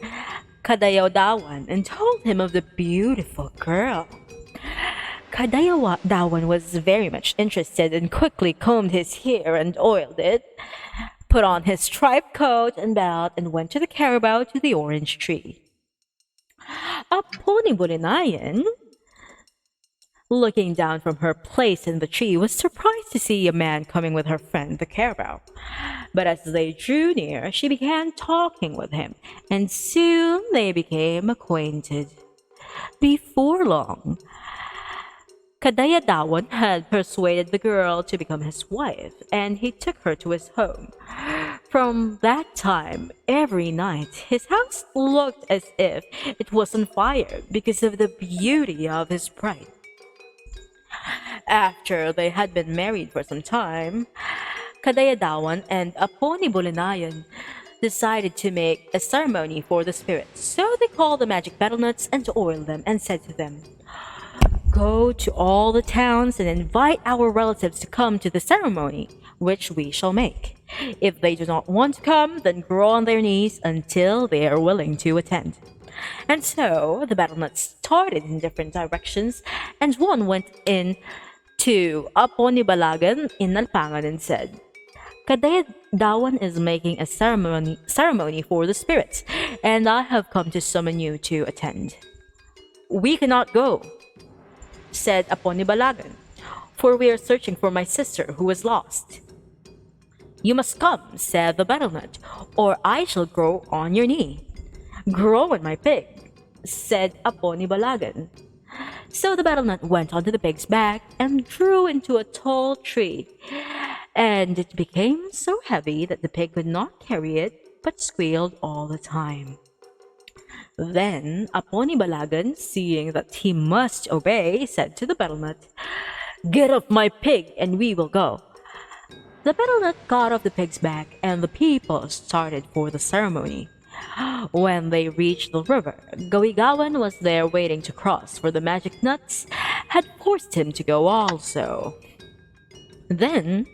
Kadayaw-dawan, and told him of the beautiful girl. Kadayaw-dawan was very much interested and quickly combed his hair and oiled it, put on his striped coat and belt, and went to the carabao to the orange tree. Aponi Bolinayan, looking down from her place in the tree, was surprised to see a man coming with her friend, the carabao. But as they drew near, she began talking with him, and soon they became acquainted. Before long, Kadayaw-dawan had persuaded the girl to become his wife, and he took her to his home. From that time, every night, his house looked as if it was on fire because of the beauty of his bride. After they had been married for some time, Kadayaw-dawan and Aponi Bolinayan decided to make a ceremony for the spirits. So they called the magic betel nuts and oiled them and said to them, "Go to all the towns and invite our relatives to come to the ceremony, which we shall make. If they do not want to come, then grow on their knees until they are willing to attend." And so the betel nuts started in different directions, and one went in to Aponi Balagan in Nalpangan and said, "Kadayaw-dawan is making a ceremony for the spirits, and I have come to summon you to attend." "We cannot go," said Aponibalagan, "for we are searching for my sister who was lost." "You must come," said the battlement, "or I shall grow on your knee." "Grow on my pig," said Aponibalagan. So the battlement went onto the pig's back and drew into a tall tree, and it became so heavy that the pig could not carry it, but squealed all the time. Then Aponibalagan, seeing that he must obey, said to the battlement, "Get off my pig, and we will go." The battlement got off the pig's back, and the people started for the ceremony. When they reached the river, Gawigawan was there waiting to cross, for the magic nuts had forced him to go also. Then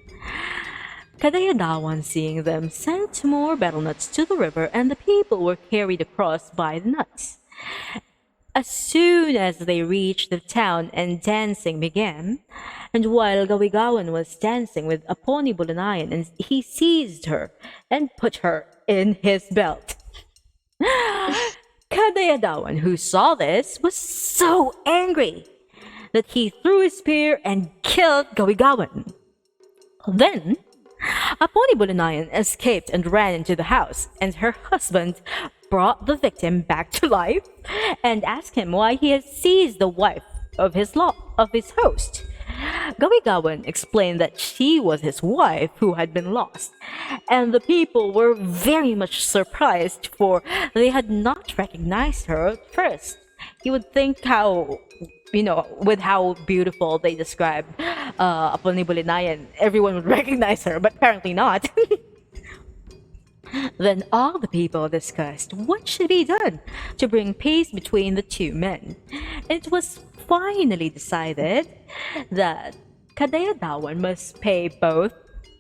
Kadayadawan, seeing them, sent more battle nuts to the river, and the people were carried across by the nuts. As soon as they reached the town, and dancing began, and while Gawigawan was dancing with Aponi Bulanayan, and he seized her and put her in his belt. Kadayadawan, who saw this, was so angry that he threw his spear and killed Gawigawan. Then Aponi Bulanayan escaped and ran into the house, and her husband brought the victim back to life and asked him why he had seized the wife of his host. Gawigawan explained that she was his wife who had been lost, and the people were very much surprised, for they had not recognized her at first. You would think with how beautiful they described Apolni Bulinayan, everyone would recognize her, but apparently not. Then all the people discussed what should be done to bring peace between the two men. It was finally decided that Kadayadawan must pay both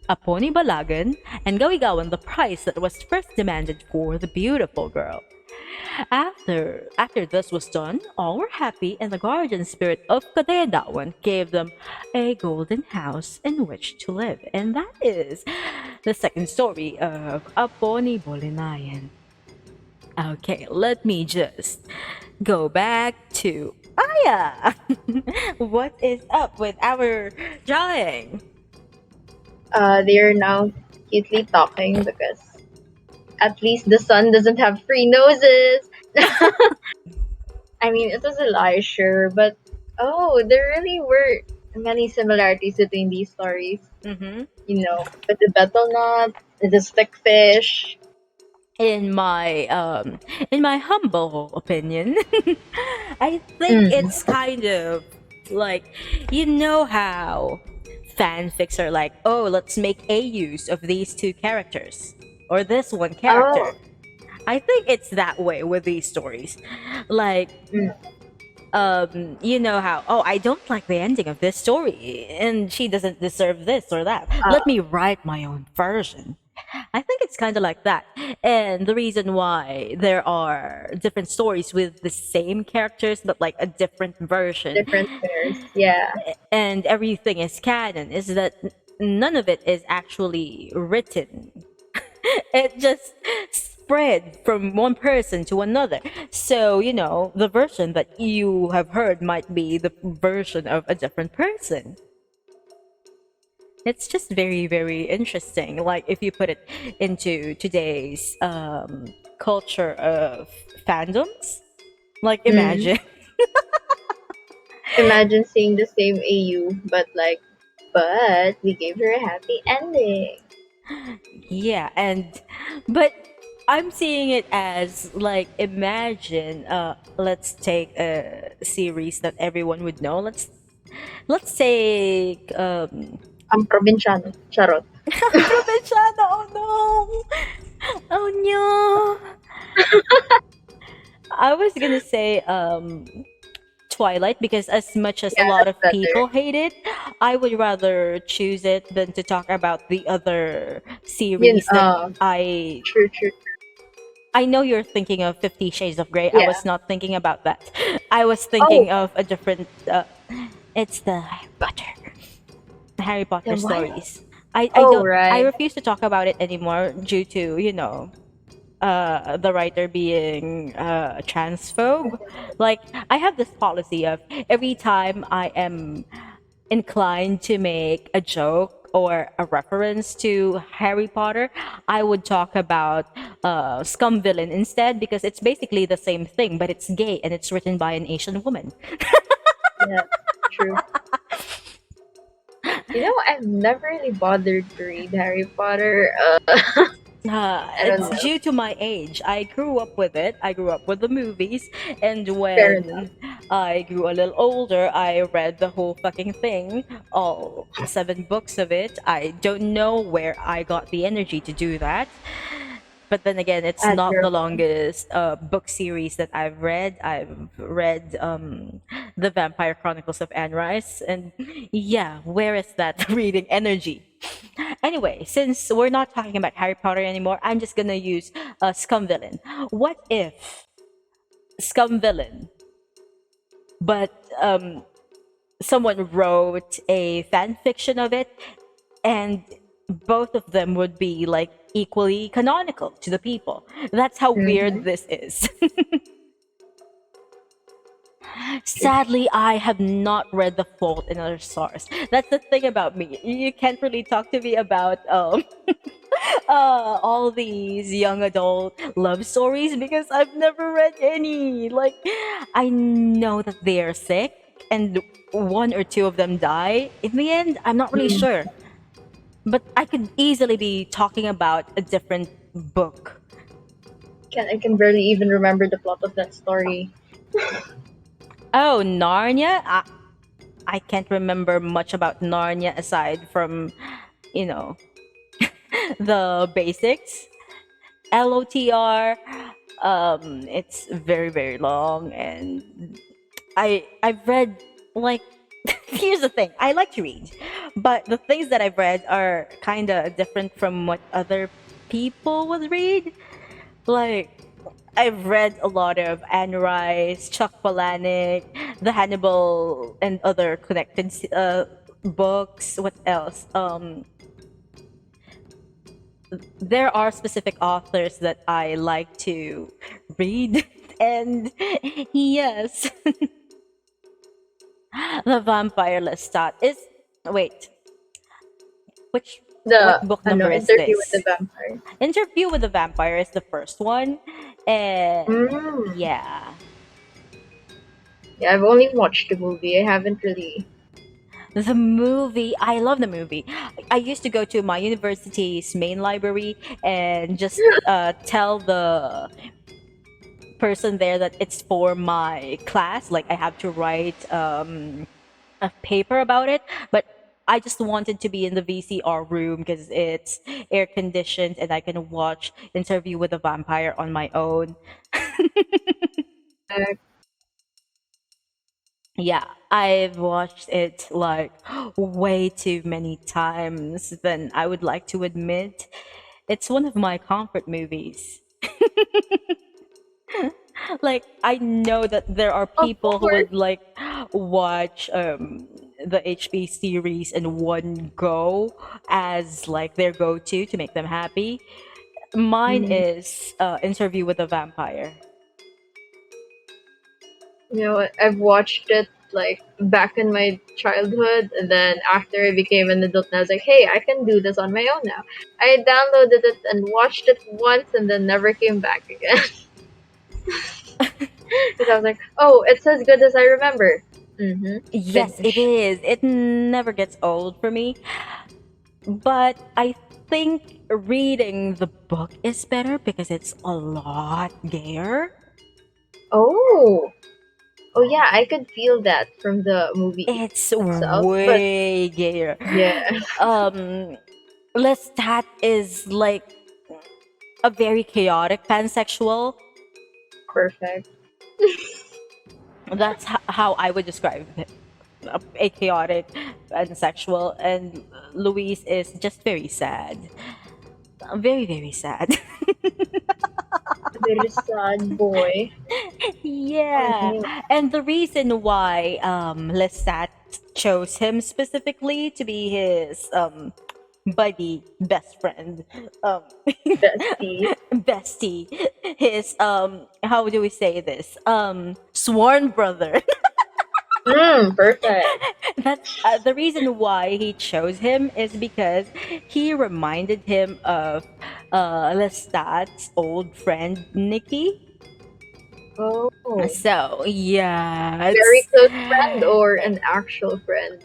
Aponi Balagan and Gawigawan the price that was first demanded for the beautiful girl. After this was done, all were happy, and the guardian spirit of Kadayadawan gave them a golden house in which to live. And that is the second story of Aponi Bolinayan. Okay, let me just go back to Aya. What is up with our drawing? They are now cutely talking because at least the sun doesn't have three noses. I mean, it was a lie, sure, but there really were many similarities between these stories. Mm-hmm. With the betel nut, the stickfish. In my humble opinion, I think it's kind of like, how fanfics are like, oh, let's make a use of these two characters or this one character. Oh. I think it's that way with these stories. Like, how, oh, I don't like the ending of this story, and she doesn't deserve this or that. Let me write my own version. I think it's kind of like that. And the reason why there are different stories with the same characters, but like a different version. Different pairs, yeah. And everything is canon, is that none of it is actually written. It just spread from one person to another. So, the version that you have heard might be the version of a different person. It's just very, very interesting. Like, if you put it into today's culture of fandoms, like, imagine. Imagine seeing the same AU, but we gave her a happy ending. Yeah, but I'm seeing it as like, imagine, let's take a series that everyone would know. Let's take Ang probinsyano. Charot. Provinciano, oh no! Oh no! I was gonna say Twilight, because as much as a lot of people hate it, I would rather choose it than to talk about the other series that I... True. I know you're thinking of 50 Shades of Grey. Yeah. I was not thinking about that. I was thinking of a different... it's the Harry Potter stories. I don't. Right. I refuse to talk about it anymore due to, the writer being a transphobe. Like, I have this policy of every time I am inclined to make a joke or a reference to Harry Potter, I would talk about Scum Villain instead, because it's basically the same thing, but it's gay and it's written by an Asian woman. Yeah, true. I've never really bothered to read Harry Potter. I don't It's know. due to my age. I grew up with it. I grew up with the movies, and Fair enough. when I grew a little older, I read the whole fucking thing, all 7 books of it. I don't know where I got the energy to do that. But then again, it's At not your the home. longest book series that I've read. I've read The Vampire Chronicles of Anne Rice, and yeah, where is that reading energy? Anyway, since we're not talking about Harry Potter anymore, I'm just gonna use Scum Villain. What if Scum Villain, but someone wrote a fan fiction of it, and both of them would be like equally canonical to the people? That's how weird Mm-hmm. this is. Sadly, I have not read The Fault in Our Stars. That's the thing about me. You can't really talk to me about all these young adult love stories because I've never read any. Like, I know that they are sick and one or two of them die. In the end, I'm not really sure. But I could easily be talking about a different book. I can barely even remember the plot of that story. Oh, Narnia? I can't remember much about Narnia aside from, you know, the basics. LOTR, it's very, very long, and I've read, like, here's the thing, I like to read, but the things that I've read are kind of different from what other people would read. Like, I've read a lot of Anne Rice, Chuck Palahniuk, the Hannibal and other connected books. What else? There are specific authors that I like to read, and yes, the Vampire Lestat is. Wait, which what The book number is Interview with the this? Vampire. Interview with the Vampire is the first one, and Mm. yeah, Yeah, I've only watched the movie. I haven't really. the movie, I love the movie. I used to go to my university's main library and just tell the person there that it's for my class. Like, I have to write a paper about it, but I just wanted to be in the VCR room because it's air conditioned and I can watch Interview with a Vampire on my own. Uh, Yeah, I've watched it like way too many times than I would like to admit. It's one of my comfort movies. Like, I know that there are of people who course. would like watch the HP series in one go as like their go-to to make them happy. Mine Mm, is Interview with a Vampire. I've watched it like back in my childhood, and then after I became an adult, and I was like, "Hey, I can do this on my own now." I downloaded it and watched it once, and then never came back again because I was like, "Oh, it's as good as I remember." Mm-hmm. Yes, it Finish. is. It never gets old for me. But I think reading the book is better because it's a lot gayer. Oh, oh yeah, I could feel that from the movie It's itself, but way gayer. yeah, Um, Lestat is like a very chaotic pansexual. perfect. That's how I would describe it. A chaotic pansexual, and Louise is just very sad. Very, very sad. Very sad boy. Yeah, Anyway, and the reason why Lestat chose him specifically to be his buddy, best friend, um, Bestie. bestie, his how do we say this? Sworn brother. Perfect. That's the reason why he chose him is because he reminded him of Lestat's old friend Nikki. Oh, So yeah, very it's close friend or an actual friend?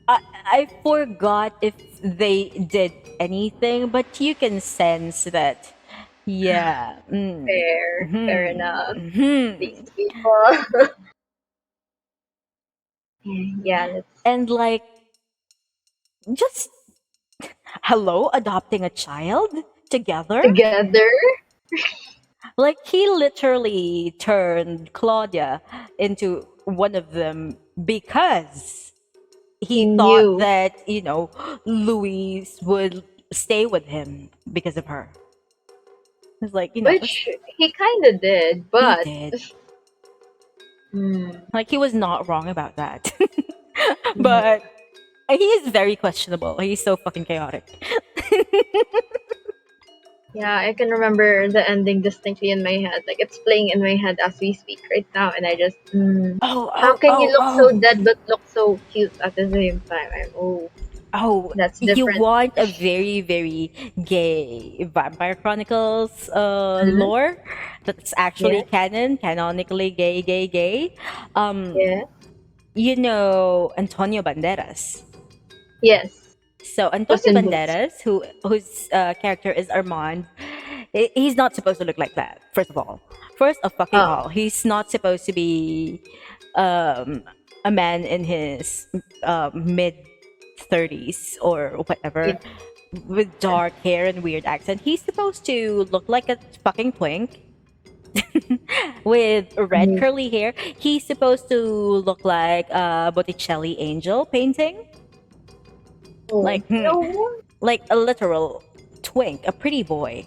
I forgot if they did anything, but you can sense that. Yeah. Fair enough. These Mhm. people. Yeah, let's And like, just hello, adopting a child together. together. Like he literally turned Claudia into one of them because he He thought knew, that, Louise would stay with him because of her. It's like, which he kind of did, he but did. hmm, Like he was not wrong about that. mhm. But he is very questionable. He's so fucking chaotic. Yeah, I can remember the ending distinctly in my head. Like it's playing in my head as we speak right now, and I just, Oh, how oh, can you oh, look so oh. dead but look so cute at the same time? Oh, That's you different. want a very, very gay Vampire Chronicles Hmm. lore that's actually Yeah, canonically gay, gay, gay. Um, yeah, Antonio Banderas. yes. So Puss Antonio in Boots. Banderas, whose character is Armand, he's not supposed to look like that. First of all, first of fucking Oh, all, he's not supposed to be um, a man in his mid 30s or yeah. whatever with dark hair and weird accent. He's supposed to look like a fucking twink with red Mhm. curly hair. He's supposed to look like a Botticelli angel painting, Oh, like no. like a literal twink, a pretty boy.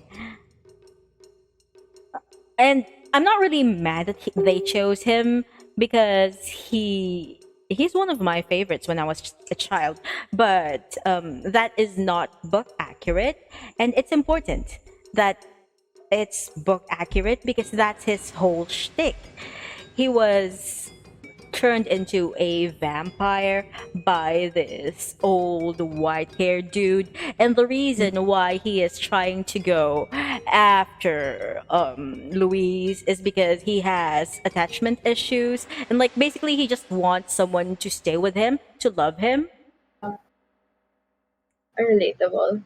And I'm not really mad that they chose him because he's one of my favorites when I was a child. But that is not book accurate, and it's important that it's book accurate because that's his whole shtick. He was turned into a vampire by this old white haired dude, and the reason why he is trying to go after Louise is because he has attachment issues, and like basically he just wants someone to stay with him, to love him. Relatable.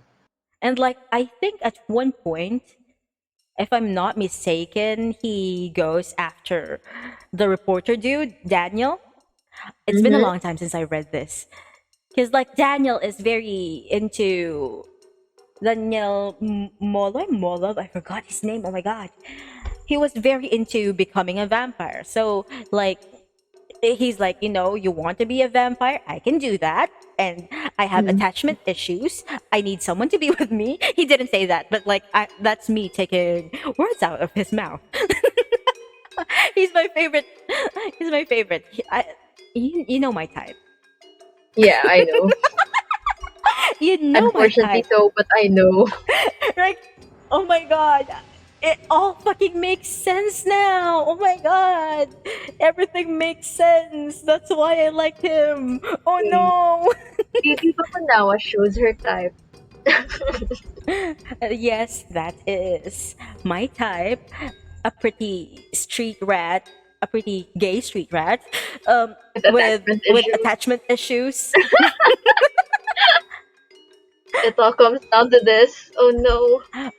And like I think at one point, if I'm not mistaken, he goes after the reporter dude, Daniel. It's been a Mm-hmm. long time since I read this. Because like Daniel is very into Molov. I forgot his name. Oh my god. He was very into becoming a vampire. So like he's like, you want to be a vampire? I can do that. And I have Mm-hmm. attachment issues. I need someone to be with me. He didn't say that, but like that's me taking words out of his mouth. He's my favorite. He's my favorite. You know my type. Yeah, I know. You know my Unfortunately, type. so, but I know. Like, oh my god, it all fucking makes sense now. Oh my god, everything makes sense. That's why I liked him. Oh no. Baby Bapanawa shows her type. Yes, that is my type. A pretty street rat, a pretty gay street rat, um, With with attachment with issues. attachment issues. It all comes down to this. Oh no.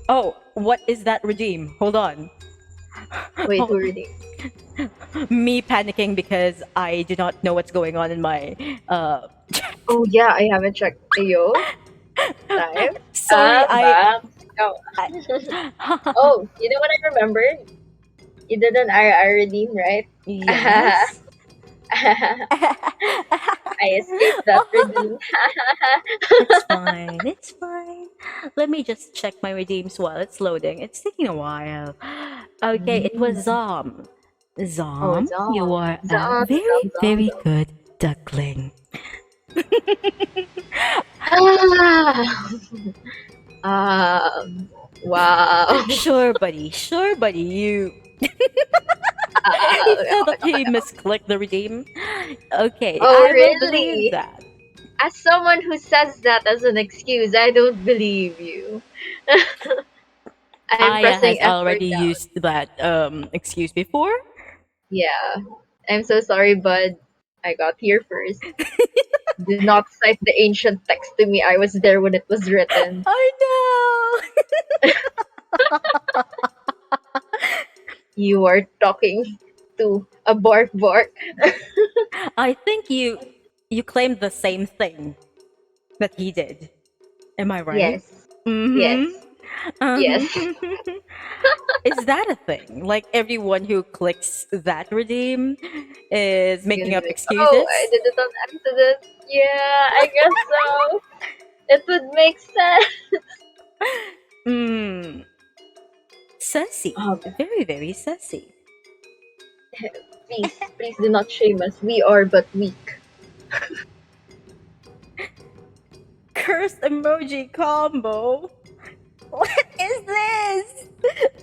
Oh, what is that redeem? Hold on. Wait, Oh, who redeemed? me panicking because I do not know what's going on in my Oh yeah, I haven't checked Ayo. Type. sorry, Back. Oh. I Oh, you know what I remembered? You did an RR redeem, right? yes. I escaped that redeem. It's fine. It's fine. Let me just check my redeems while it's loading. It's taking a while. Okay, it was Mm. Zom. Oh, Zom, you Zom. are a Zom, very, Zom, Zom, very Zom. good duckling. Ah, wow. Sure, buddy. Sure, buddy. You he said that he Uh, misclicked the redeem. Okay, oh, I will believe really? that. As someone who says that as an excuse, I don't believe you. I'm Aya pressing has F for already doubt. used that excuse before. Yeah. I'm so sorry, bud. I got here first. Do not cite the ancient text to me. I was there when it was written. I You are talking to a bark bark. know. I think you claimed the same thing that he did. Am I right? Yes. Yes. Mm-hmm. Yes. Is that a thing? Like everyone who clicks that redeem is It's making gonna be up like, oh, I excuses? did it on accident. Yeah, I guess so. It would make sense. Hmm. Sussy. Um, Very, very sussy. please, please do not shame us. We are but weak. Cursed emoji combo. What is this?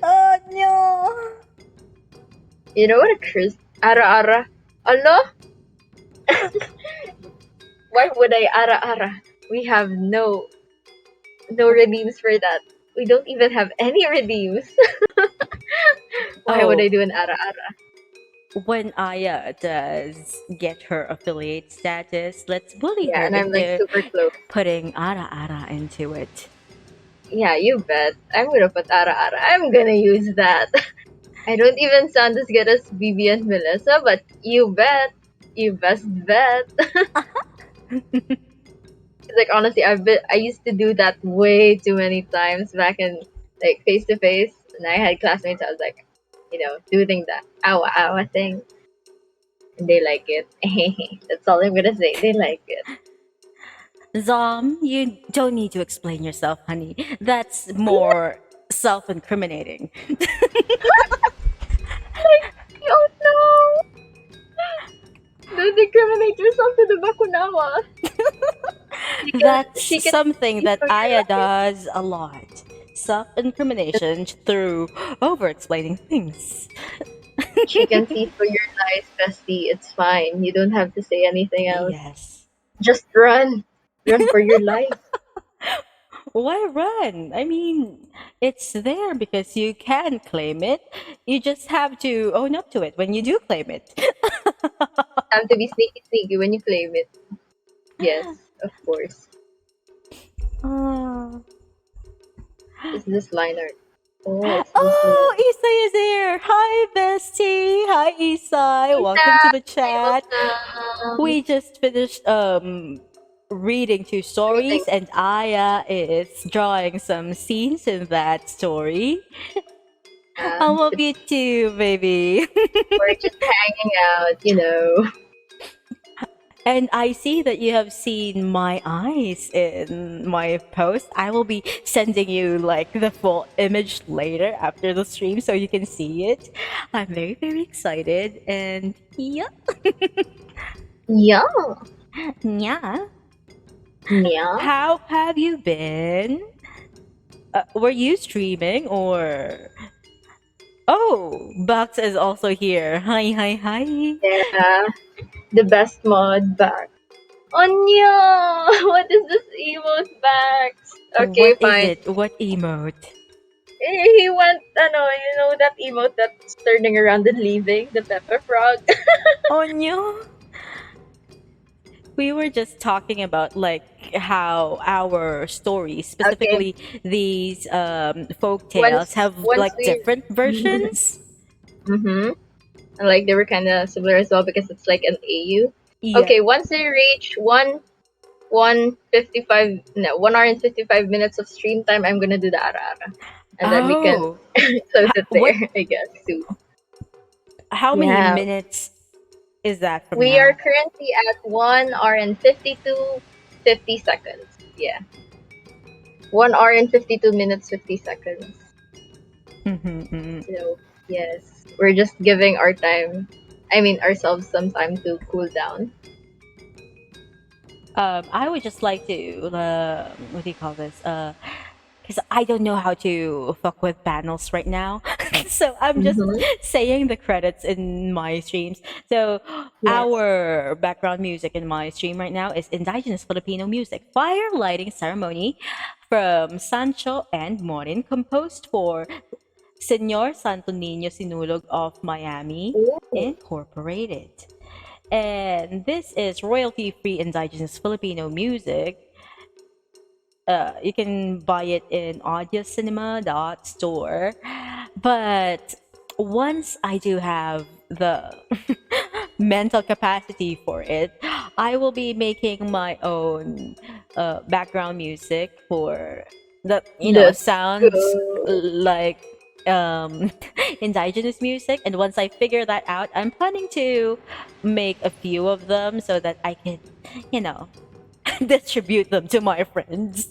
Oh no. You know what a curse? Ara ara. Allah, why would I ara ara? We have no redeems for that. We don't even have any redeems. Why would I Oh, do an ara ara? when Aya does get her affiliate status, let's bully Yeah, her and I'm like into super close. putting Ara Ara into it. Yeah, you bet. I'm gonna put ara ara. I'm gonna use that. I don't even sound as good as Bibi and Melissa, but you bet. You best bet. Like honestly, I used to do that way too many times back in like face to face, and I had classmates. I was like, doing that awa awa thing, and they like it. That's all I'm gonna say. They like it. Zom, you don't need to explain yourself, honey. That's more self incriminating. Oh no! Don't incriminate yourself to the Bakunawa. That's She can something see that through Aya your life. does a lot. Self incrimination through over explaining things. She can see through your lies, bestie. It's fine. You don't have to say anything else. Yes. Just run. Run for your life. Why run? I mean, it's there because you can claim it. You just have to own up to it when you do claim it. Time to be sneaky sneaky when you claim it. Yes, of course. Oh. Is this line art? Oh, it's this blue. Oh, Isai is here. Hi, bestie. Hi, Isai. Isa! Welcome to the Hi, chat. welcome. We just finished reading two stories, Greetings. and Aya is drawing some scenes in that story. I love It's, you too, baby. we're just hanging out. And I see that you have seen my eyes in my post. I will be sending you like the full image later after the stream so you can see it. I'm very, very excited. And yeah, Yeah. yeah. Yeah. How have you been? Were you streaming or? Oh, Bucks is also here. Hi, hi, hi. Yeah. The best mod back. Oh no! What is this emote back? Okay, What is fine. it? What emote? He went, that emote that's turning around and leaving, the pepper frog. Oh no. We were just talking about like how our stories, Okay, specifically these folk tales, once have once like we, different versions. mm-hmm. And like they were kind of similar as well because it's like an AU. Yep. Okay, once they reach 1:55, no, 1 hour and 55 minutes of stream time, I'm gonna do the ara ara, and then we can Oh, close it what? there, I guess. Soon. How many Yeah, minutes is that from we are now? currently at 1 hour and 50 seconds. Yeah, 1 hour and 52 minutes 50 seconds. Mm-hmm. So yes, we're just giving ourselves some time to cool down. I would just like to, what do you call this? Because I don't know how to fuck with panels right now. So I'm just Mm-hmm. saying the credits in my streams. So Yes. our background music in my stream right now is indigenous Filipino music, fire lighting ceremony from Sancho and Morin, composed for Senor Santo Niño Sinulog of Miami Ooh, Incorporated. And this is royalty free indigenous Filipino music. You can buy it in audiocinema.store. But once I do have the mental capacity for it, I will be making my own background music for that, let's sounds go. like indigenous music. And once I figure that out, I'm planning to make a few of them so that I can, you know, distribute them to my friends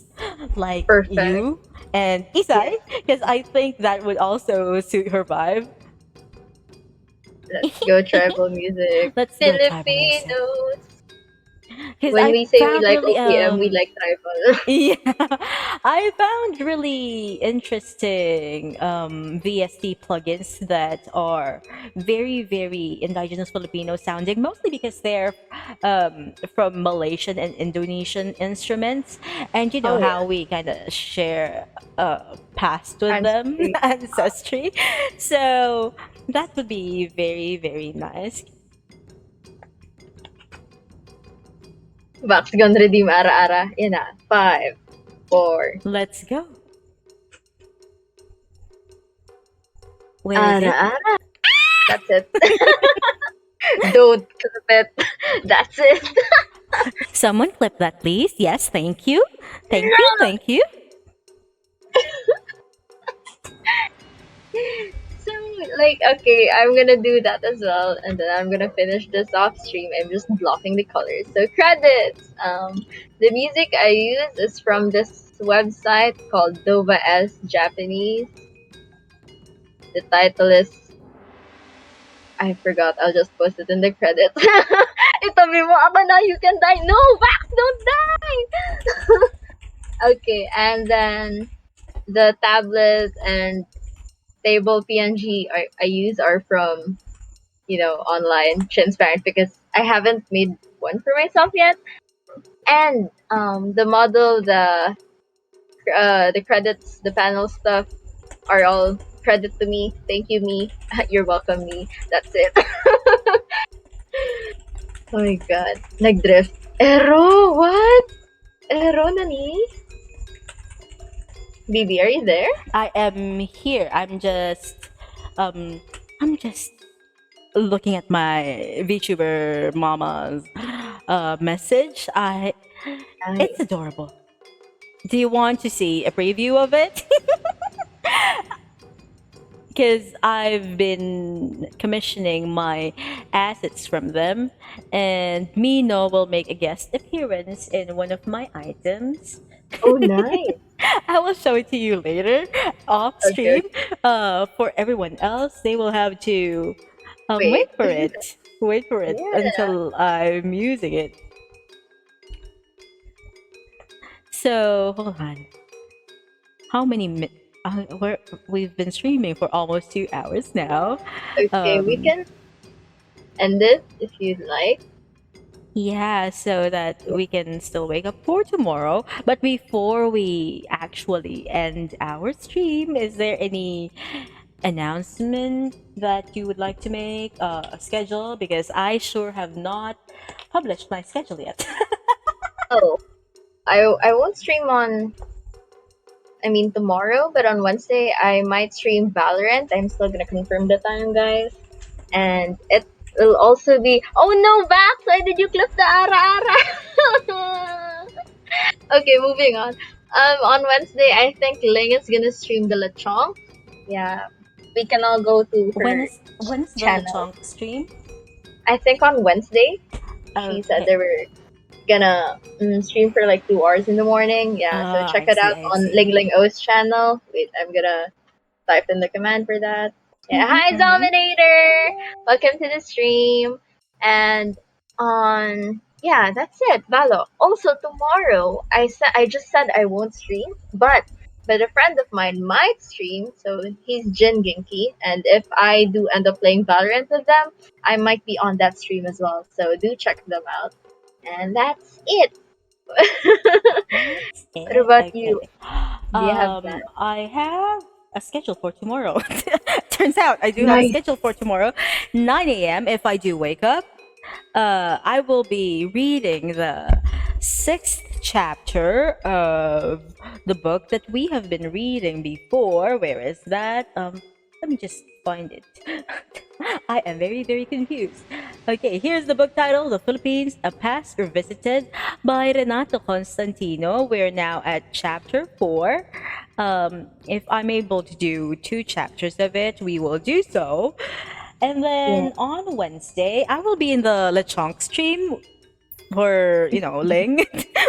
like Perfect. you and Isai, Yes. because I think that would also suit her vibe. Let's go tribal music. Let's go tribal music. Filipinos. Because When I we say we found like really OPM, we like tribal. yeah, I found really interesting VST plugins that are very, very indigenous Filipino sounding, mostly because they're from Malaysian and Indonesian instruments. And you know Oh how yeah. we kind of share past with them, Ancestry. ancestry. So that would be very, very nice. Vax gonna redeem ara-ara. Yan na. 5, 4. Let's go. Where is it? Ara-ara. That's it. Don't clip it. That's it. Someone clip that, please. Yes, thank you. Thank you. Thank you. So, like, okay, I'm gonna do that as well, and then I'm gonna finish this off stream. I'm just blocking the colors. So, credits. The music I use is from this website called Dova S Japanese. The title is I forgot. I'll just post it in the credits. Itabi mo ako na you can die. No, Vax, don't die. Okay, and then the tablet and table PNG I use are from online transparent because I haven't made one for myself yet. And the model, the credits, the panel stuff are all credit to me. Thank you, me. You're welcome, me. That's it. Oh my god. Nagdrift. Ero, what? Ero, nani? BB, are you there? I am here. Um, I'm just looking at my VTuber mama's message. It's Nice. adorable. Do you want to see a preview of it? Because I've been commissioning my assets from them, and Mino will make a guest appearance in one of my items. Oh, nice. I will show it to you later off Okay. stream. For everyone else, they will have to Wait. wait for it. Wait for it Yeah. until I'm using it. So hold on. How many we've been streaming for almost 2 hours now. Okay, we Um, can end it if you'd like. yeah, so that we can still wake up for tomorrow. But before we actually end our stream, is there any announcement that you would like to make? A schedule? Because I sure have not published my schedule yet. Oh, I won't stream on tomorrow, but on Wednesday I might stream Valorant. I'm still gonna confirm the time, guys. And it will also be no, Vax, why did you clip the ara ara? Okay, moving on. On Wednesday I think Ling is gonna stream the Lechong. Yeah. We can all go to her When's the channel. Lechonk stream? I think on Wednesday. She said Okay. they were gonna stream for like 2 hours in the morning. Yeah, so check I it see, out I on see. Ling Ling O's channel. Wait, I'm gonna type in the command for that. Yeah, Mm-hmm, hi mm-hmm. Dominator! Welcome to the stream. And on yeah, that's it, Valo. Also tomorrow, I just said I won't stream, but a friend of mine might stream, so he's Jin Ginky, and if I do end up playing Valorant with them, I might be on that stream as well. So do check them out. And that's it. That's What it. about you? Okay. Do you have plans? I have a schedule for tomorrow. Turns out I do have a Nice. schedule for tomorrow, 9 a.m. if I do wake up. I will be reading the sixth chapter of the book that we have been reading before. Where is that? Let me just find it. I am very, very confused. Okay, here's the book title: The Philippines, A Past Revisited by Renato Constantino. We're now at chapter 4. If I'm able to do 2 chapters of it, we will do so. And Yeah. then on Wednesday, I will be in the Lechonk stream for, Ling,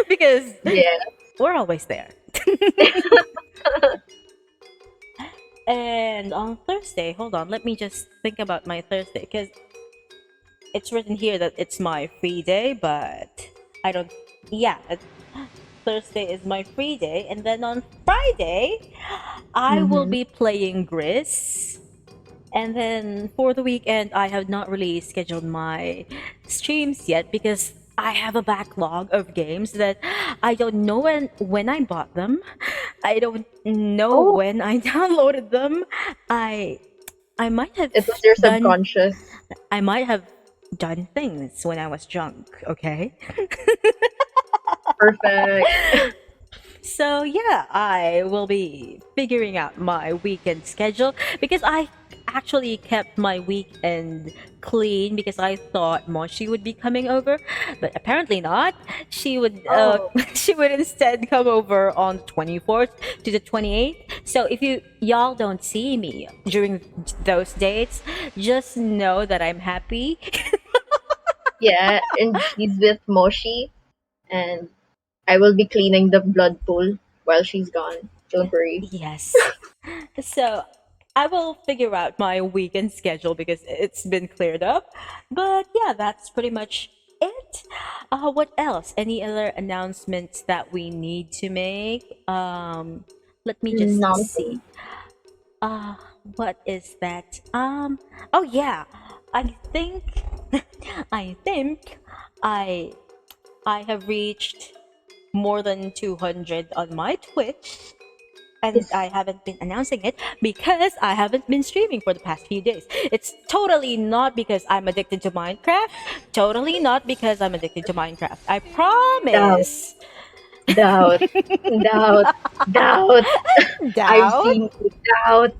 because Yeah. we're always there. And on Thursday, hold on, let me just think about my Thursday, because it's written here that it's my free day, but I don't, yeah, Thursday is my free day. And then on Friday, I will Mm-hmm. be playing Gris. And then for the weekend, I have not really scheduled my streams yet because I have a backlog of games that I don't know when I bought them. I don't know Oh, when I downloaded them. I I might have it was your done subconscious. I might have done things when I was drunk, okay? Perfect. So yeah, I will be figuring out my weekend schedule because I actually kept my weekend clean because I thought Moshi would be coming over, but apparently not. She would Oh, she would instead come over on the 24th to the 28th. So if y'all don't see me during those dates, just know that I'm happy. yeah, and she's with Moshi, and I will be cleaning the blood pool while she's gone. Don't worry. Yes. So I will figure out my weekend schedule because it's been cleared up. But yeah, that's pretty much it. What else? Any other announcements that we need to make? Let me just see. Nonsense. Uh, what is that? Oh yeah, I think, I think I I have reached more than 200 on my Twitch, and I Yes. haven't been announcing it because I haven't been streaming for the past few days. It's totally not because I'm addicted to Minecraft. Totally not because I'm addicted to Minecraft. I Doubt, promise. doubt, doubt, doubt. I've Doubt. seen you doubt.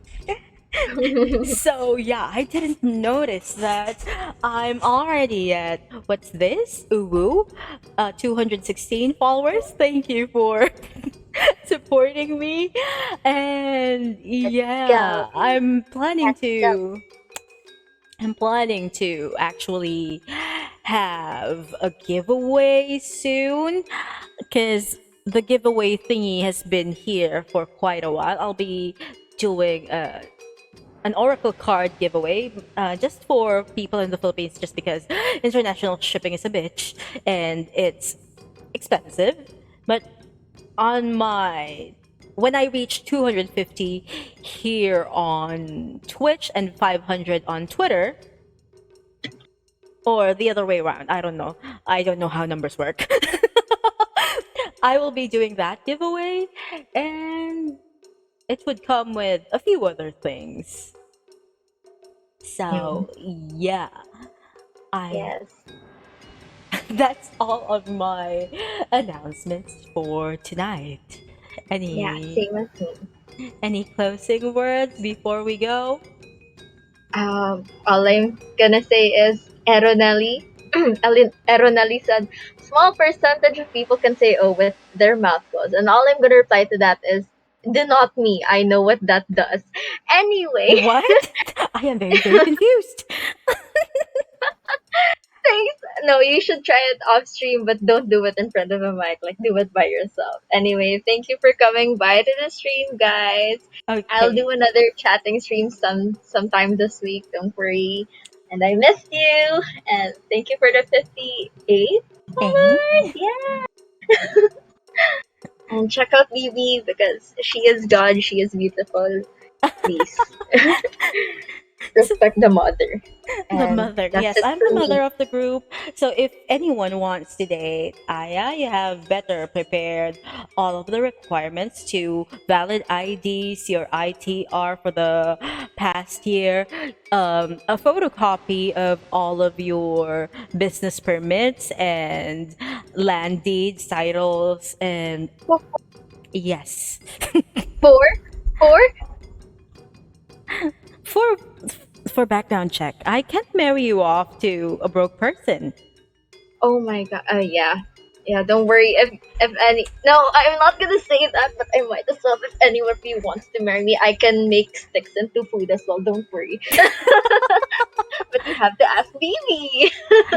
So yeah, I didn't notice that I'm already at, what's this? Uwu, 216 followers. Thank you for supporting me. And Let's yeah, go. I'm planning Let's go. to I'm planning to actually have a giveaway soon because the giveaway thingy has been here for quite a while. I'll be doing an Oracle card giveaway just for people in the Philippines, just because international shipping is a bitch and it's expensive. But on my when I reach 250 here on Twitch and 500 on Twitter, or the other way around, I don't know how numbers work. I will be doing that giveaway, and it would come with a few other things. Mm, So yeah, I yes. that's all of my announcements for tonight. Yeah, Any same as me. any closing words before we go? All I'm gonna say is Eronelli. Eronelli said, small percentage of people can say oh with their mouth closed. And all I'm gonna reply to that is, do not me. I know what that does. Anyway, What? I am very, very confused. thanks. No, you should try it off stream, but don't do it in front of a mic. Like, do it by yourself. Anyway, thank you for coming by to the stream, guys. I'll do Okay. another chatting stream sometime this week. Don't worry. And I missed you. And thank you for the 58 Eh? followers. Yeah. And check out BB because she is God. She is beautiful. Please So, respect the mother. the And mother. that's Yes, it I'm for the me. mother of the group. So if anyone wants to date Aya, you have better prepared all of the requirements to valid IDs, your ITR for the past year, a photocopy of all of your business permits and land deeds, titles, and yes. Four, four. For for background check, I can't marry you off to a broke person. Oh my god. Yeah. Yeah, don't worry. If any no, I'm not gonna say that, but I might as well. If anyone of you wants to marry me, I can make sticks into food as well. Don't worry. But you have to ask Bibi.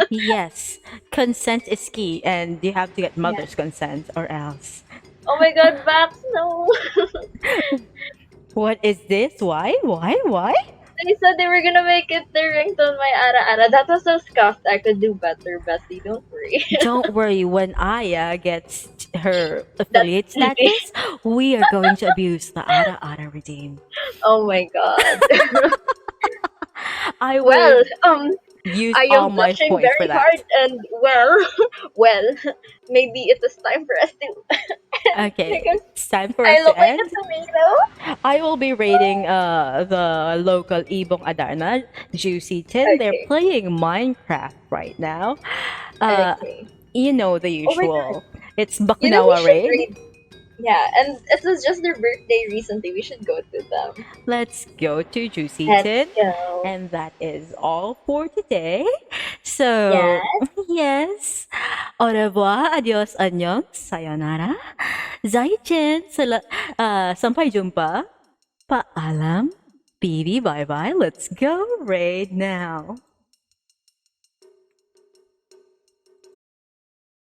Yes, consent is key, and you have to get Yeah. mother's consent or else. Oh my god, Max, no. What is this? Why? Why? Why? They said they were gonna make it their ringtone, my Ara Ara. That was so scuffed. I could do better, Bessie. Don't worry. Don't worry, when Aya gets her That's affiliate easy. status, we are going to abuse the Ara Ara regime. Oh my god. I Well, would use I all am my blushing points for very hard, that. and well, well, maybe it is time for us to end Okay, because it's time for I us look to like a end. tomato. I will be rating the local Ibong Adarna, Juicy Tin. They're Okay, playing Minecraft right now. Uh, okay. you know the Oh my god. usual. It's You know we Bakunawa should raid. read. Yeah, and it was just their birthday recently. We should go to them. Let's go to Juicy Let's Tin. go. And that is all for today. Yeah. So, yes. Au revoir, adios, annyeong, sayonara. Zaijian, sampai jumpa. Paalam, baby, bye bye. Let's go raid now.